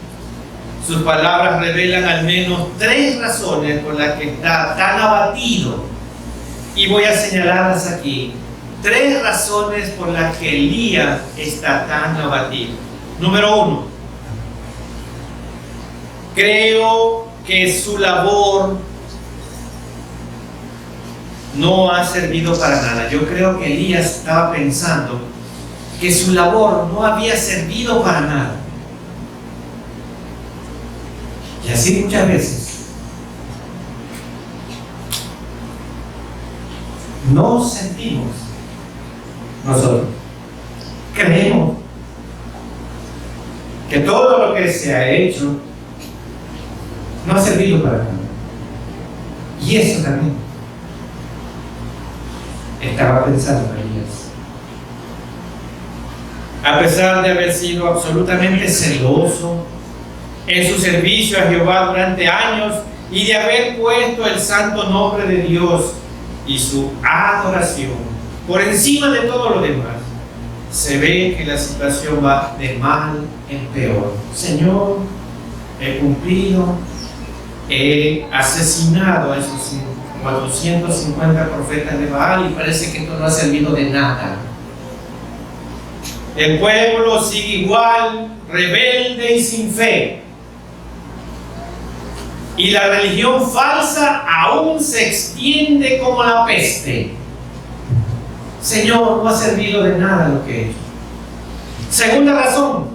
Sus palabras revelan al menos 3 razones por las que está tan abatido. Y voy a señalarlas aquí. 3 razones por las que Elías está tan abatido. Número 1. Creo que su labor no ha servido para nada. Yo creo que Elías estaba pensando que su labor no había servido para nada. Y así muchas veces no sentimos nosotros. Creemos que todo lo que se ha hecho no ha servido para nada. Y eso también estaba pensando Elías. A pesar de haber sido absolutamente celoso en su servicio a Jehová durante años y de haber puesto el santo nombre de Dios y su adoración por encima de todo lo demás, se ve que la situación va de mal en peor. Señor, he cumplido, he asesinado a esos 450 profetas de Baal y parece que esto no ha servido de nada. El pueblo sigue igual, rebelde y sin fe. Y la religión falsa aún se extiende como la peste. Señor, no ha servido de nada lo que he hecho. Segunda razón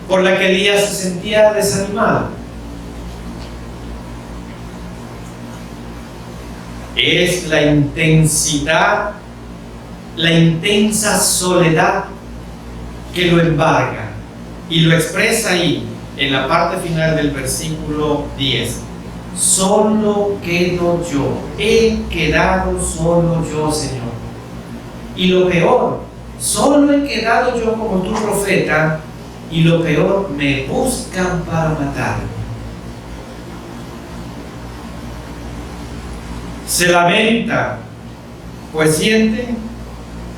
por la que Elías se sentía desanimado es la intensidad, la intensa soledad que lo embarga, y lo expresa ahí en la parte final del versículo 10. Solo quedo yo, he quedado solo yo, Señor. Y lo peor, solo he quedado yo como tu profeta, y lo peor, me buscan para matarme. Se lamenta, pues siente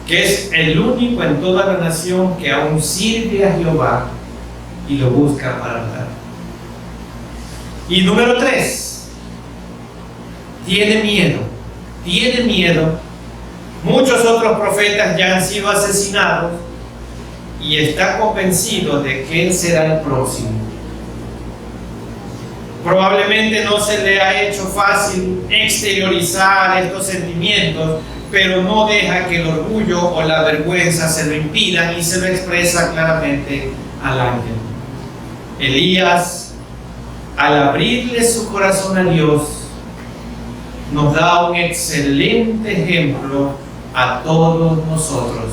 que es el único en toda la nación que aún sirve a Jehová y lo busca para matar. Y número 3, tiene miedo. Muchos otros profetas ya han sido asesinados y está convencido de que él será el próximo. Probablemente no se le ha hecho fácil exteriorizar estos sentimientos, pero no deja que el orgullo o la vergüenza se lo impidan y se lo expresa claramente al ángel. Elías, al abrirle su corazón a Dios, nos da un excelente ejemplo a todos nosotros.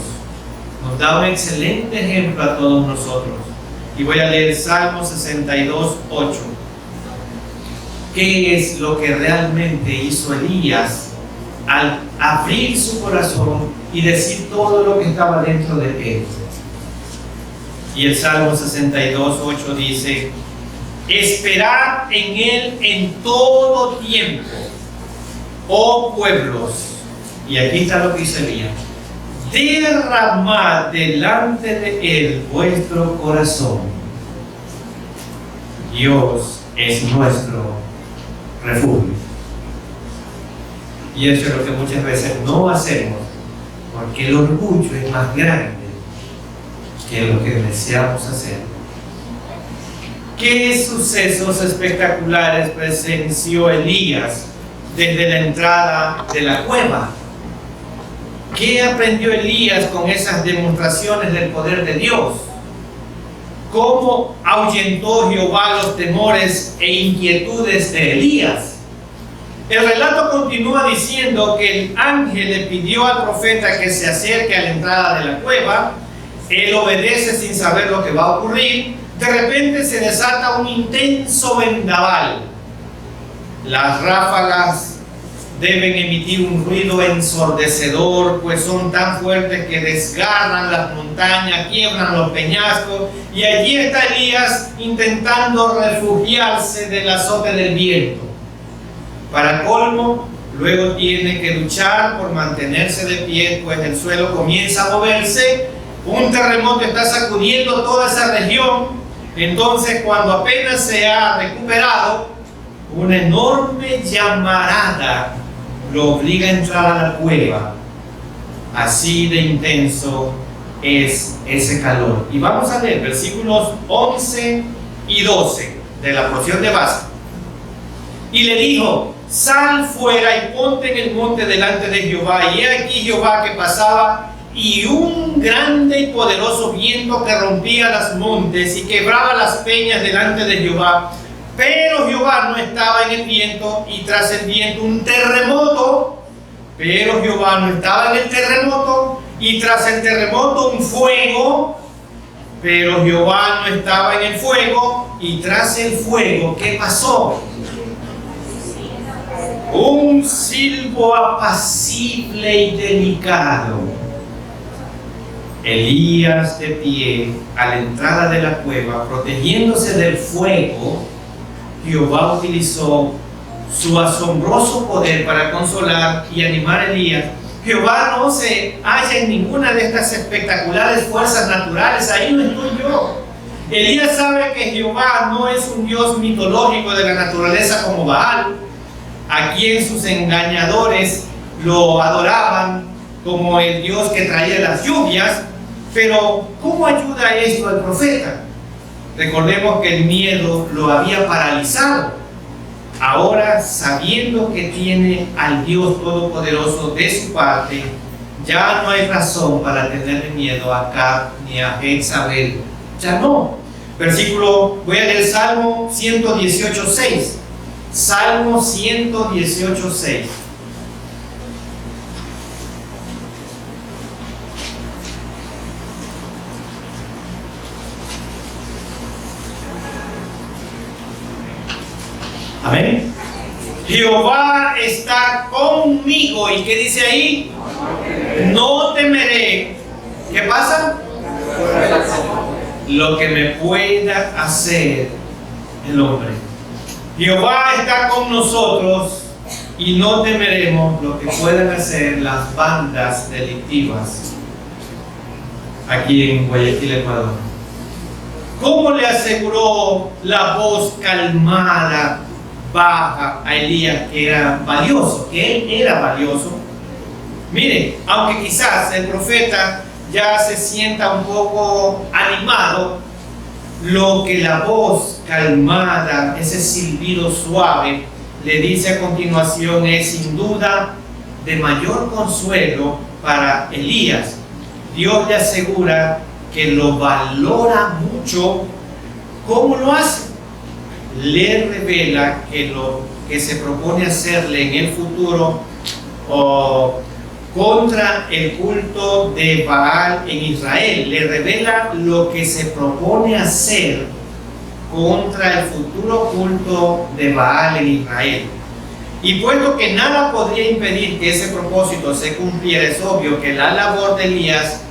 Nos da un excelente ejemplo a todos nosotros. Y voy a leer Salmo 62, 8. ¿Qué es lo que realmente hizo Elías al abrir su corazón y decir todo lo que estaba dentro de él? Y el Salmo 62, 8 dice: esperad en él en todo tiempo, oh pueblos. Y aquí está lo que dice Elías: derramad delante de él vuestro corazón. Dios es nuestro refugio. Y eso es lo que muchas veces no hacemos, porque el orgullo es más grande que lo que deseamos hacer. ¿Qué sucesos espectaculares presenció Elías desde la entrada de la cueva? ¿Qué aprendió Elías con esas demostraciones del poder de Dios? ¿Cómo ahuyentó Jehová los temores e inquietudes de Elías? El relato continúa diciendo que el ángel le pidió al profeta que se acerque a la entrada de la cueva. Él obedece sin saber lo que va a ocurrir. De repente se desata un intenso vendaval. Las ráfagas deben emitir un ruido ensordecedor, pues son tan fuertes que desgarran las montañas, quiebran los peñascos, y allí está Elías intentando refugiarse del azote del viento. Para colmo, luego tiene que luchar por mantenerse de pie, pues el suelo comienza a moverse, un terremoto está sacudiendo toda esa región. Entonces, cuando apenas se ha recuperado, una enorme llamarada lo obliga a entrar a la cueva. Así de intenso es ese calor. Y vamos a leer versículos 11 y 12 de la porción de base. Y le dijo: sal fuera y ponte en el monte delante de Jehová. Y he aquí Jehová que pasaba, y un grande y poderoso viento que rompía los montes y quebraba las peñas delante de Jehová. Pero Jehová no estaba en el viento, y tras el viento un terremoto. Pero Jehová no estaba en el terremoto, y tras el terremoto un fuego. Pero Jehová no estaba en el fuego, y tras el fuego, ¿qué pasó? Un silbo apacible y delicado. Elías, de pie a la entrada de la cueva, protegiéndose del fuego, Jehová utilizó su asombroso poder para consolar y animar a Elías. Jehová no se halla en ninguna de estas espectaculares fuerzas naturales. Ahí no estoy yo. Elías sabe que Jehová no es un Dios mitológico de la naturaleza como Baal, a quien sus engañadores lo adoraban como el Dios que traía las lluvias. Pero ¿cómo ayuda esto al profeta? Recordemos que el miedo lo había paralizado. Ahora, sabiendo que tiene al Dios Todopoderoso de su parte, ya no hay razón para tenerle miedo a Acab ni a Jezabel. Ya no. Voy a leer Salmo 118:6. Salmo 118:6. Amén. Jehová está conmigo. ¿Y qué dice ahí? No temeré. ¿Qué pasa? Lo que me pueda hacer el hombre. Jehová está con nosotros y no temeremos lo que puedan hacer las bandas delictivas aquí en Guayaquil, Ecuador. ¿Cómo le aseguró la voz calmada, baja a Elías que era valioso, que él era valioso? Mire, aunque quizás el profeta ya se sienta un poco animado, lo que la voz calmada, ese silbido suave, le dice a continuación es sin duda de mayor consuelo para Elías. Dios le asegura que lo valora mucho ¿Cómo lo hace? Le revela que lo que se propone hacerle en el futuro contra el culto de Baal en Israel. Le revela lo que se propone hacer contra el futuro culto de Baal en Israel. Y puesto que nada podría impedir que ese propósito se cumpliera, es obvio que la labor de Elías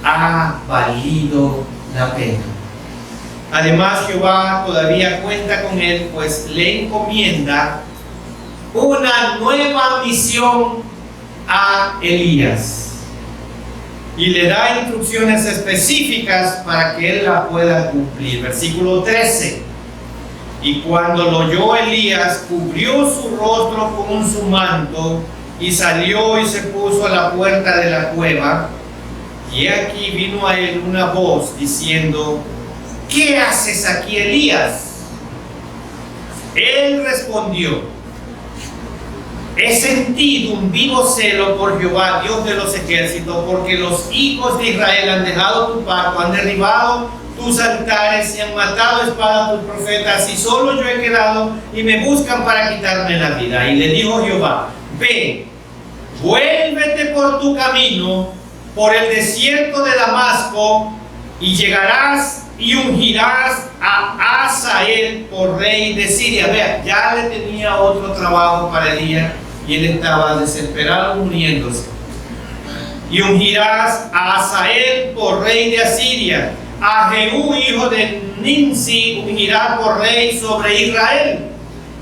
ha valido la pena. Además, Jehová todavía cuenta con él, pues le encomienda una nueva misión a Elías y le da instrucciones específicas para que él la pueda cumplir. Versículo 13: y cuando lo oyó Elías, cubrió su rostro con su manto y salió y se puso a la puerta de la cueva. Y aquí vino a él una voz diciendo: ¿qué haces aquí, Elías? Él respondió: he sentido un vivo celo por Jehová, Dios de los ejércitos, porque los hijos de Israel han dejado tu pacto, han derribado tus altares y han matado a espada a tus profetas, y solo yo he quedado y me buscan para quitarme la vida. Y le dijo Jehová: ve, vuélvete por tu camino, por el desierto de Damasco, y llegarás y ungirás a Hazael por rey de Siria. Vea, ya le tenía otro trabajo para Elías y él estaba desesperado, muriéndose. Y ungirás a Hazael por rey de Asiria. A Jehú, hijo de Nimsi, ungirás por rey sobre Israel.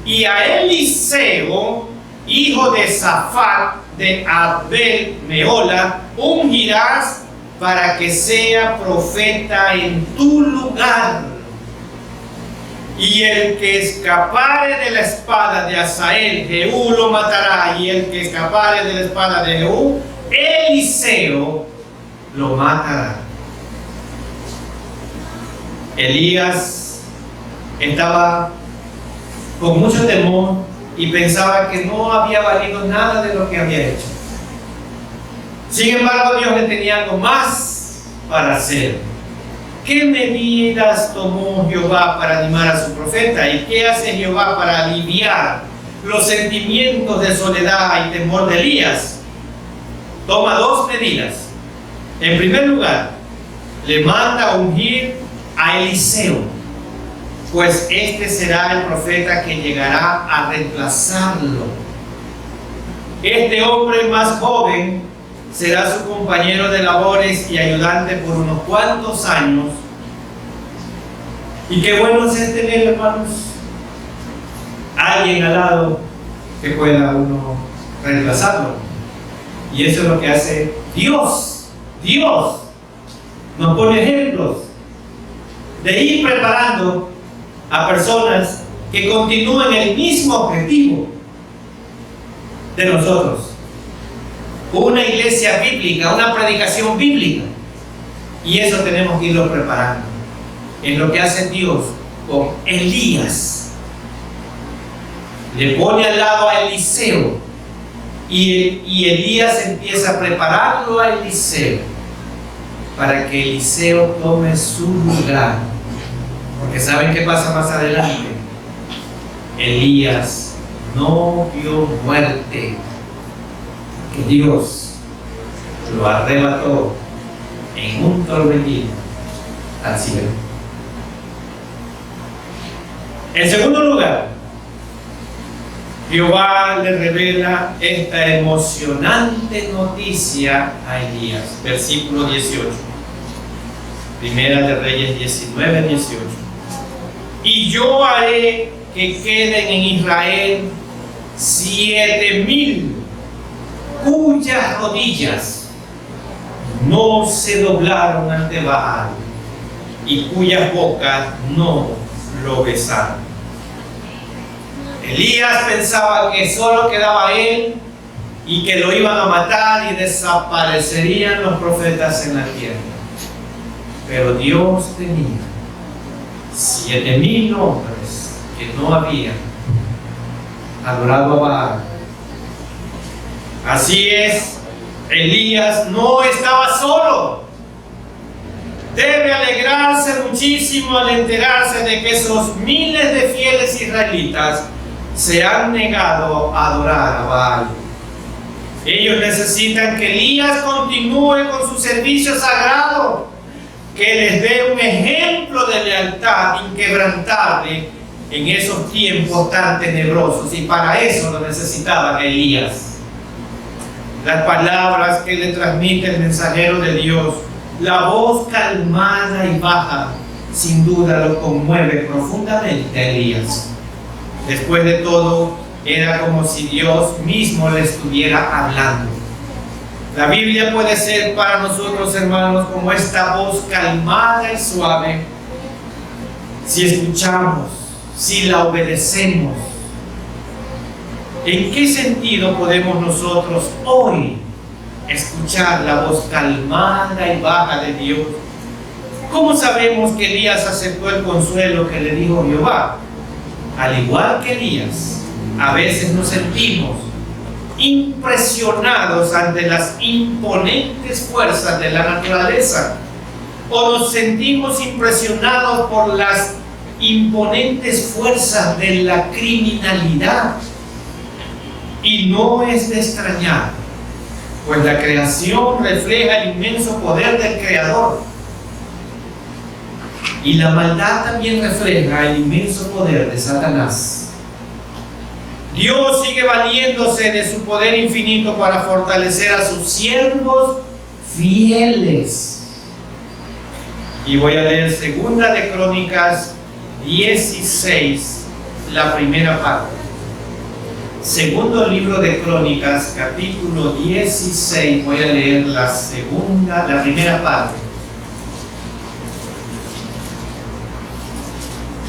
Y a Eliseo, hijo de Safat, de Abel Meola, ungirás para que sea profeta en tu lugar. Y el que escapare de la espada de Hazael, Jehú lo matará. Y el que escapare de la espada de Jehú, Eliseo lo matará. Elías estaba con mucho temor y pensaba que no había valido nada de lo que había hecho. Sin embargo, Dios le tenía algo más para hacer. ¿Qué medidas tomó Jehová para animar a su profeta? ¿Y qué hace Jehová para aliviar los sentimientos de soledad y temor de Elías? Toma dos medidas. En primer lugar, le manda a ungir a Eliseo, pues este será el profeta que llegará a reemplazarlo. Este hombre más joven será su compañero de labores y ayudante por unos cuantos años. Y qué bueno es tener, hermanos, alguien al lado que pueda uno reemplazarlo. Y eso es lo que hace Dios. Dios nos pone ejemplos de ir preparando a personas que continúen el mismo objetivo de nosotros. Una iglesia bíblica, una predicación bíblica. Y eso tenemos que irlo preparando. Es lo que hace Dios con Elías. Le pone al lado a Eliseo. Y Elías empieza a prepararlo a Eliseo para que Eliseo tome su lugar. Porque ¿saben qué pasa más adelante? Elías no vio muerte. Que Dios lo arrebató en un torbellino al cielo. En segundo lugar, Jehová le revela esta emocionante noticia a Elías. Versículo 18. Primera de Reyes 19, 18. Y yo haré que queden en Israel 7,000 cuyas rodillas no se doblaron ante Baal y cuyas bocas no lo besaron. Elías pensaba que solo quedaba él y que lo iban a matar y desaparecerían los profetas en la tierra. Pero Dios tenía 7,000 hombres que no habían adorado a Baal. Así es, Elías no estaba solo. debe alegrarse muchísimo al enterarse de que esos miles de fieles israelitas se han negado a adorar a Baal. Ellos necesitan que Elías continúe con su servicio sagrado, que les dé un ejemplo de lealtad inquebrantable en esos tiempos tan tenebrosos, y para eso lo necesitaba Elías. Las palabras que le transmite el mensajero de Dios, la voz calmada y baja, sin duda lo conmueve profundamente a Elías. Después de todo, era como si Dios mismo le estuviera hablando. La Biblia puede ser para nosotros, hermanos, como esta voz calmada y suave, si escuchamos, si la obedecemos. ¿En qué sentido podemos nosotros hoy escuchar la voz calmada y baja de Dios? ¿Cómo sabemos que Elías aceptó el consuelo que le dijo Jehová? Al igual que Elías, a veces nos sentimos impresionados ante las imponentes fuerzas de la naturaleza, o nos sentimos impresionados por las imponentes fuerzas de la criminalidad. Y no es de extrañar, pues la creación refleja el inmenso poder del Creador, y la maldad también refleja el inmenso poder de Satanás. Dios sigue valiéndose de su poder infinito para fortalecer a sus siervos fieles. Y voy a leer Segunda de Crónicas 16, la primera parte. Segundo libro de Crónicas, capítulo 16, voy a leer la primera parte.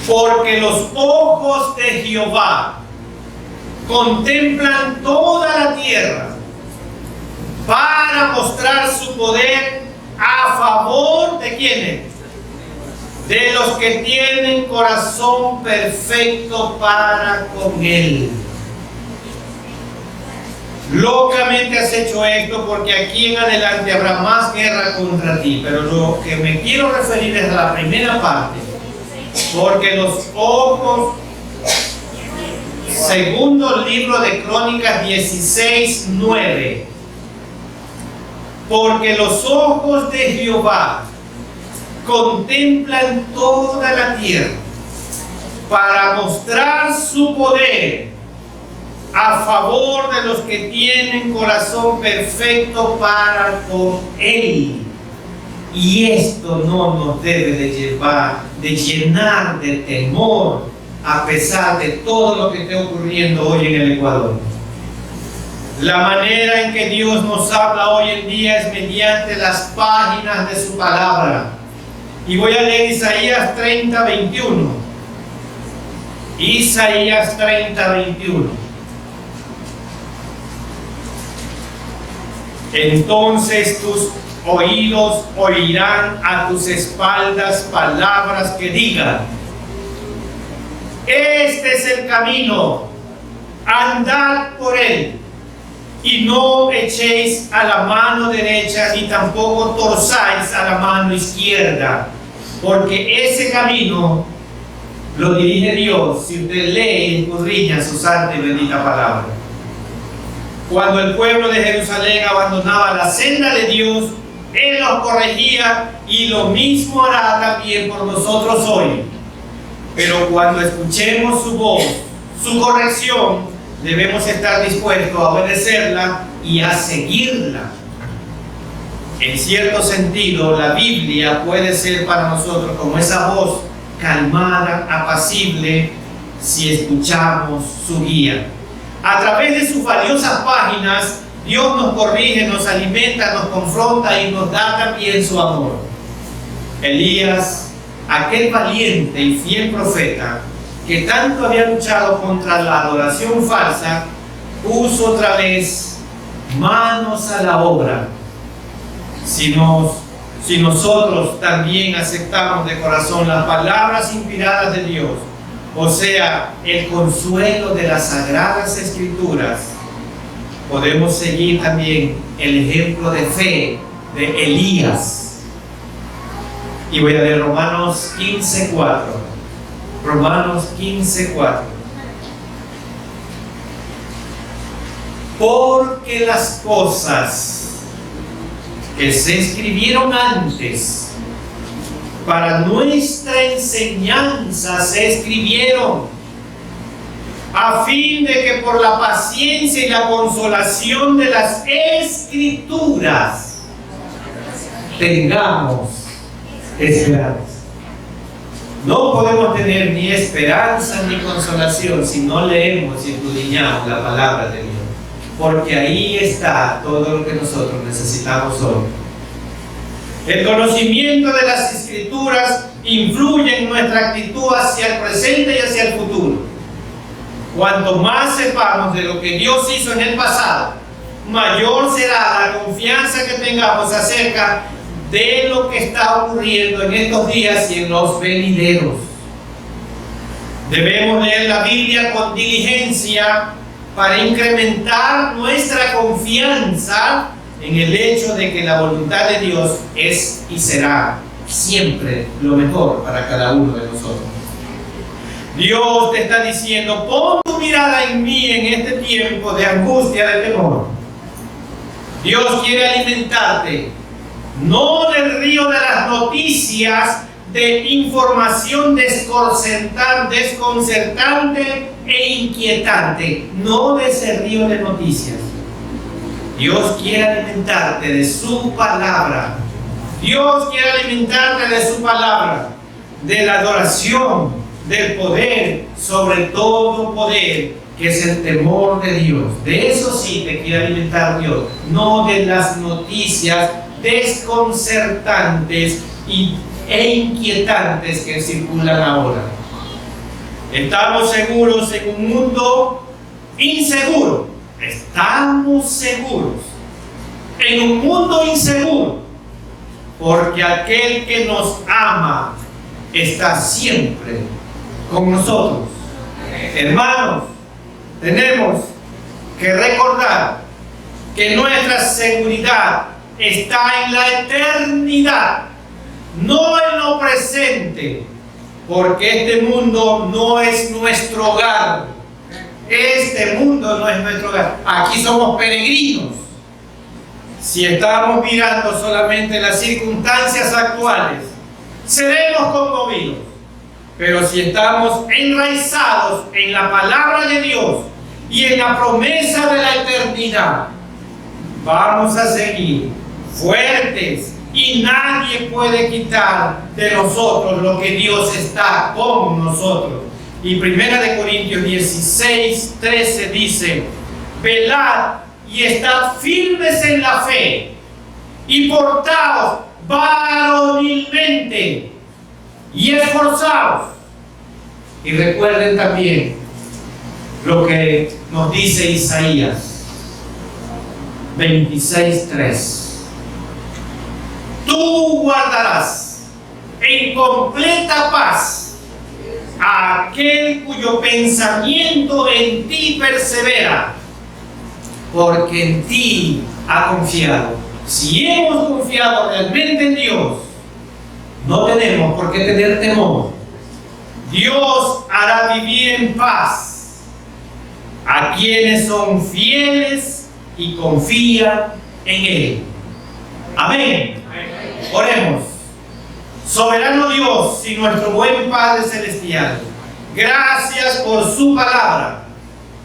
Porque los ojos de Jehová contemplan toda la tierra para mostrar su poder a favor de ¿quiénes? De los que tienen corazón perfecto para con Él. Locamente has hecho esto, porque aquí en adelante habrá más guerra contra ti. Pero lo que me quiero referir es a la primera parte. Porque los ojos, segundo libro de Crónicas 16:9. Porque los ojos de Jehová contemplan toda la tierra para mostrar su poder a favor de los que tienen corazón perfecto para con Él. Y esto no nos debe de llenar de temor, a pesar de todo lo que esté ocurriendo hoy en el Ecuador. La manera en que Dios nos habla hoy en día es mediante las páginas de su palabra. Y voy a leer Isaías 30:21. Isaías 30:21. Entonces tus oídos oirán a tus espaldas palabras que digan: este es el camino, andad por él, y no echéis a la mano derecha ni tampoco torzáis a la mano izquierda, porque ese camino lo dirige Dios si usted lee y escudriña su santa y bendita palabra. Cuando el pueblo de Jerusalén abandonaba la senda de Dios, Él los corregía, y lo mismo hará también por nosotros hoy. Pero cuando escuchemos su voz, su corrección, debemos estar dispuestos a obedecerla y a seguirla. En cierto sentido, la Biblia puede ser para nosotros como esa voz calmada, apacible, si escuchamos su guía. A través de sus valiosas páginas, Dios nos corrige, nos alimenta, nos confronta y nos da también su amor. Elías, aquel valiente y fiel profeta que tanto había luchado contra la adoración falsa, puso otra vez manos a la obra. Si nosotros también aceptamos de corazón las palabras inspiradas de Dios, o sea, el consuelo de las Sagradas Escrituras, podemos seguir también el ejemplo de fe de Elías. Y voy a leer Romanos 15:4. Romanos 15:4. Porque las cosas que se escribieron antes para nuestra enseñanza se escribieron a fin de que por la paciencia y la consolación de las Escrituras tengamos esperanza. No podemos tener ni esperanza ni consolación si no leemos y escudriñamos la palabra de Dios, porque ahí está todo lo que nosotros necesitamos hoy. El conocimiento de las Escrituras influye en nuestra actitud hacia el presente y hacia el futuro. Cuanto más sepamos de lo que Dios hizo en el pasado, mayor será la confianza que tengamos acerca de lo que está ocurriendo en estos días y en los venideros. Debemos leer la Biblia con diligencia para incrementar nuestra confianza en el hecho de que la voluntad de Dios es y será siempre lo mejor para cada uno de nosotros. Dios te está diciendo: pon tu mirada en mí en este tiempo de angustia, de temor. Dios quiere alimentarte, no del río de las noticias, de información desconcertante e inquietante, no de ese río de noticias. Dios quiere alimentarte de su palabra. Dios quiere alimentarte de su palabra, de la adoración, del poder, sobre todo poder, que es el temor de Dios. De eso sí te quiere alimentar Dios, no de las noticias desconcertantes e inquietantes que circulan ahora. Estamos seguros en un mundo inseguro. Estamos seguros en un mundo inseguro, porque aquel que nos ama está siempre con nosotros. Hermanos, tenemos que recordar que nuestra seguridad está en la eternidad, no en lo presente, porque este mundo no es nuestro hogar. Este mundo no es nuestro hogar. Aquí somos peregrinos. Si estamos mirando solamente las circunstancias actuales, seremos conmovidos. Pero si estamos enraizados en la palabra de Dios y en la promesa de la eternidad, vamos a seguir fuertes y nadie puede quitar de nosotros lo que Dios está con nosotros. Y 1 Corintios 16:13 dice: velad y estad firmes en la fe y portaos varonilmente y esforzaos. Y recuerden también lo que nos dice Isaías 26:3: tú guardarás en completa paz a aquel cuyo pensamiento en ti persevera, porque en ti ha confiado. Si hemos confiado realmente en Dios, no tenemos por qué tener temor. Dios hará vivir en paz a quienes son fieles y confían en Él. Amén. Oremos. Soberano Dios y nuestro buen Padre Celestial, gracias por su palabra,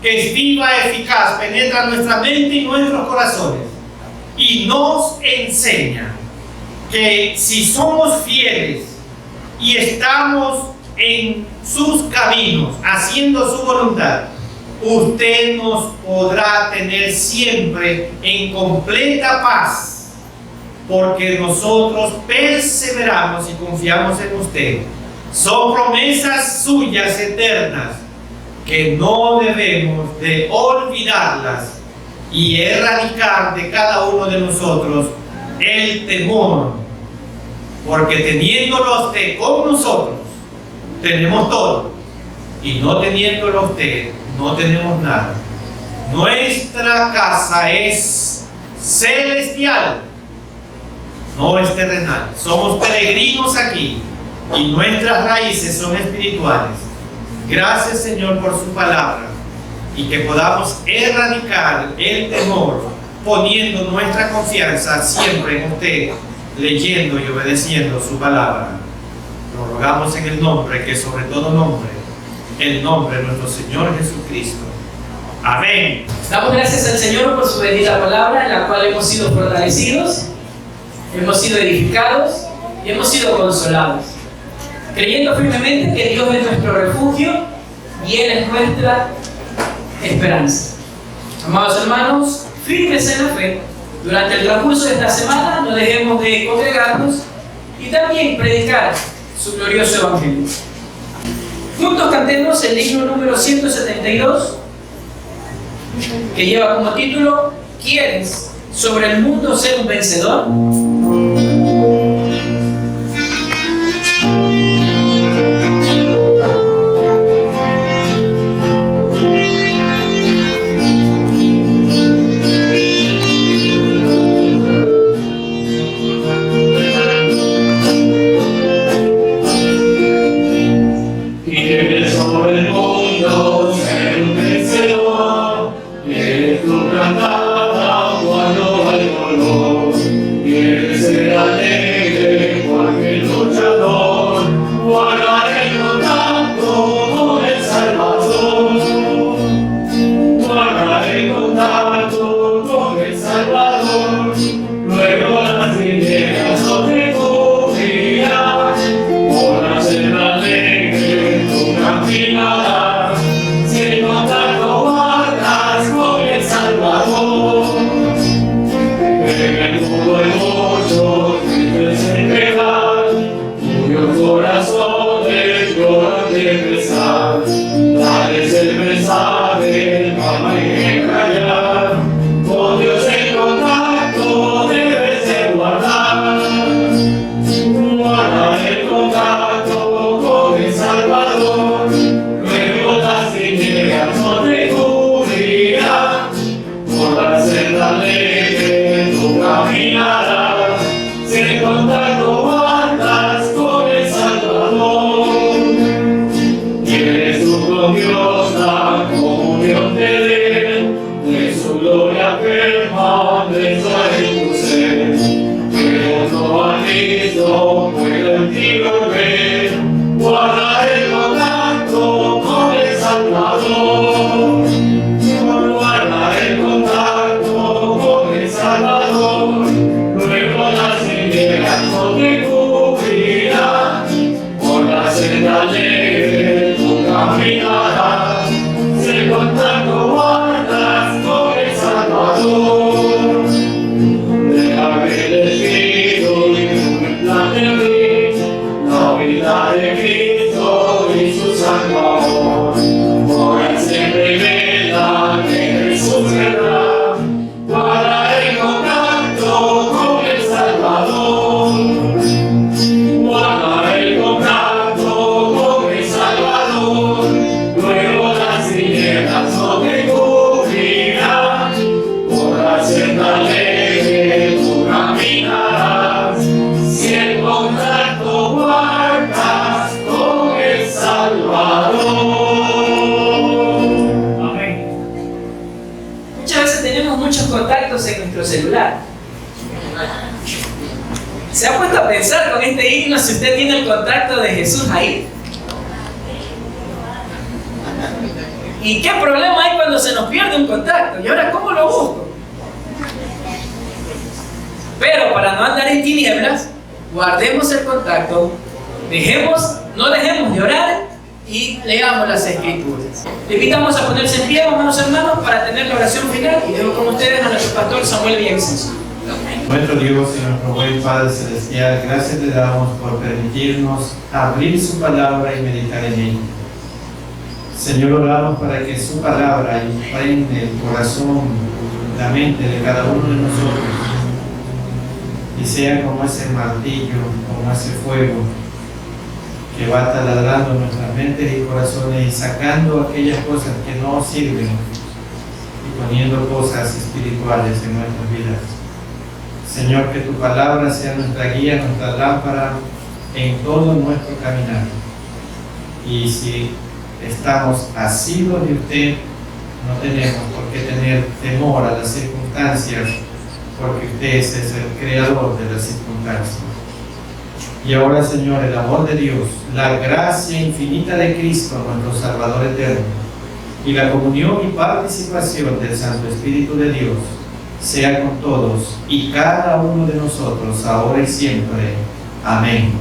que es viva, eficaz, penetra nuestra mente y nuestros corazones, y nos enseña que si somos fieles y estamos en sus caminos, haciendo su voluntad, usted nos podrá tener siempre en completa paz, porque nosotros perseveramos y confiamos en usted. Son promesas suyas eternas que no debemos de olvidarlas y erradicar de cada uno de nosotros el temor, porque teniéndolo usted con nosotros tenemos todo, y no teniéndolo usted no tenemos nada. Nuestra casa es celestial no es terrenal. Somos peregrinos aquí y nuestras raíces son espirituales. Gracias, Señor, por su palabra y que podamos erradicar el temor poniendo nuestra confianza siempre en usted, leyendo y obedeciendo su palabra. Lo rogamos en el nombre que sobre todo nombre, el nombre de nuestro Señor Jesucristo. Amén. Damos gracias al Señor por su bendita palabra, en la cual hemos sido fortalecidos, hemos sido edificados y hemos sido consolados, creyendo firmemente que Dios es nuestro refugio y Él es nuestra esperanza. Amados hermanos, firmes en la fe, durante el transcurso de esta semana no dejemos de congregarnos y también predicar su glorioso Evangelio. Juntos cantemos el himno número 172, que lleva como título ¿Quieres sobre el mundo ser un vencedor? Celular. ¿Se ha puesto a pensar con este himno si usted tiene el contacto de Jesús ahí? ¿Y qué problema hay cuando se nos pierde un contacto? ¿Y ahora cómo lo busco? Pero para no andar en tinieblas, guardemos el contacto, no dejemos de orar y leamos las Escrituras. Le invitamos a ponerse en pie, amados hermanos, para tener la oración final y dejo con ustedes a nuestro pastor Samuel Villancenso. Nuestro Dios y nuestro buen Padre Celestial, gracias te damos por permitirnos abrir su palabra y meditar en ella. Señor, oramos para que su palabra impregne el corazón, la mente de cada uno de nosotros y sea como ese martillo, como ese fuego que va taladrando nuestras mentes y corazones y sacando aquellas cosas que no sirven y poniendo cosas espirituales en nuestras vidas. Señor, que tu palabra sea nuestra guía, nuestra lámpara en todo nuestro caminar. Y si estamos asidos de usted, no tenemos por qué tener temor a las circunstancias, porque usted es el creador de las circunstancias. Y ahora, Señor, el amor de Dios, la gracia infinita de Cristo, nuestro Salvador eterno, y la comunión y participación del Santo Espíritu de Dios, sea con todos y cada uno de nosotros, ahora y siempre. Amén.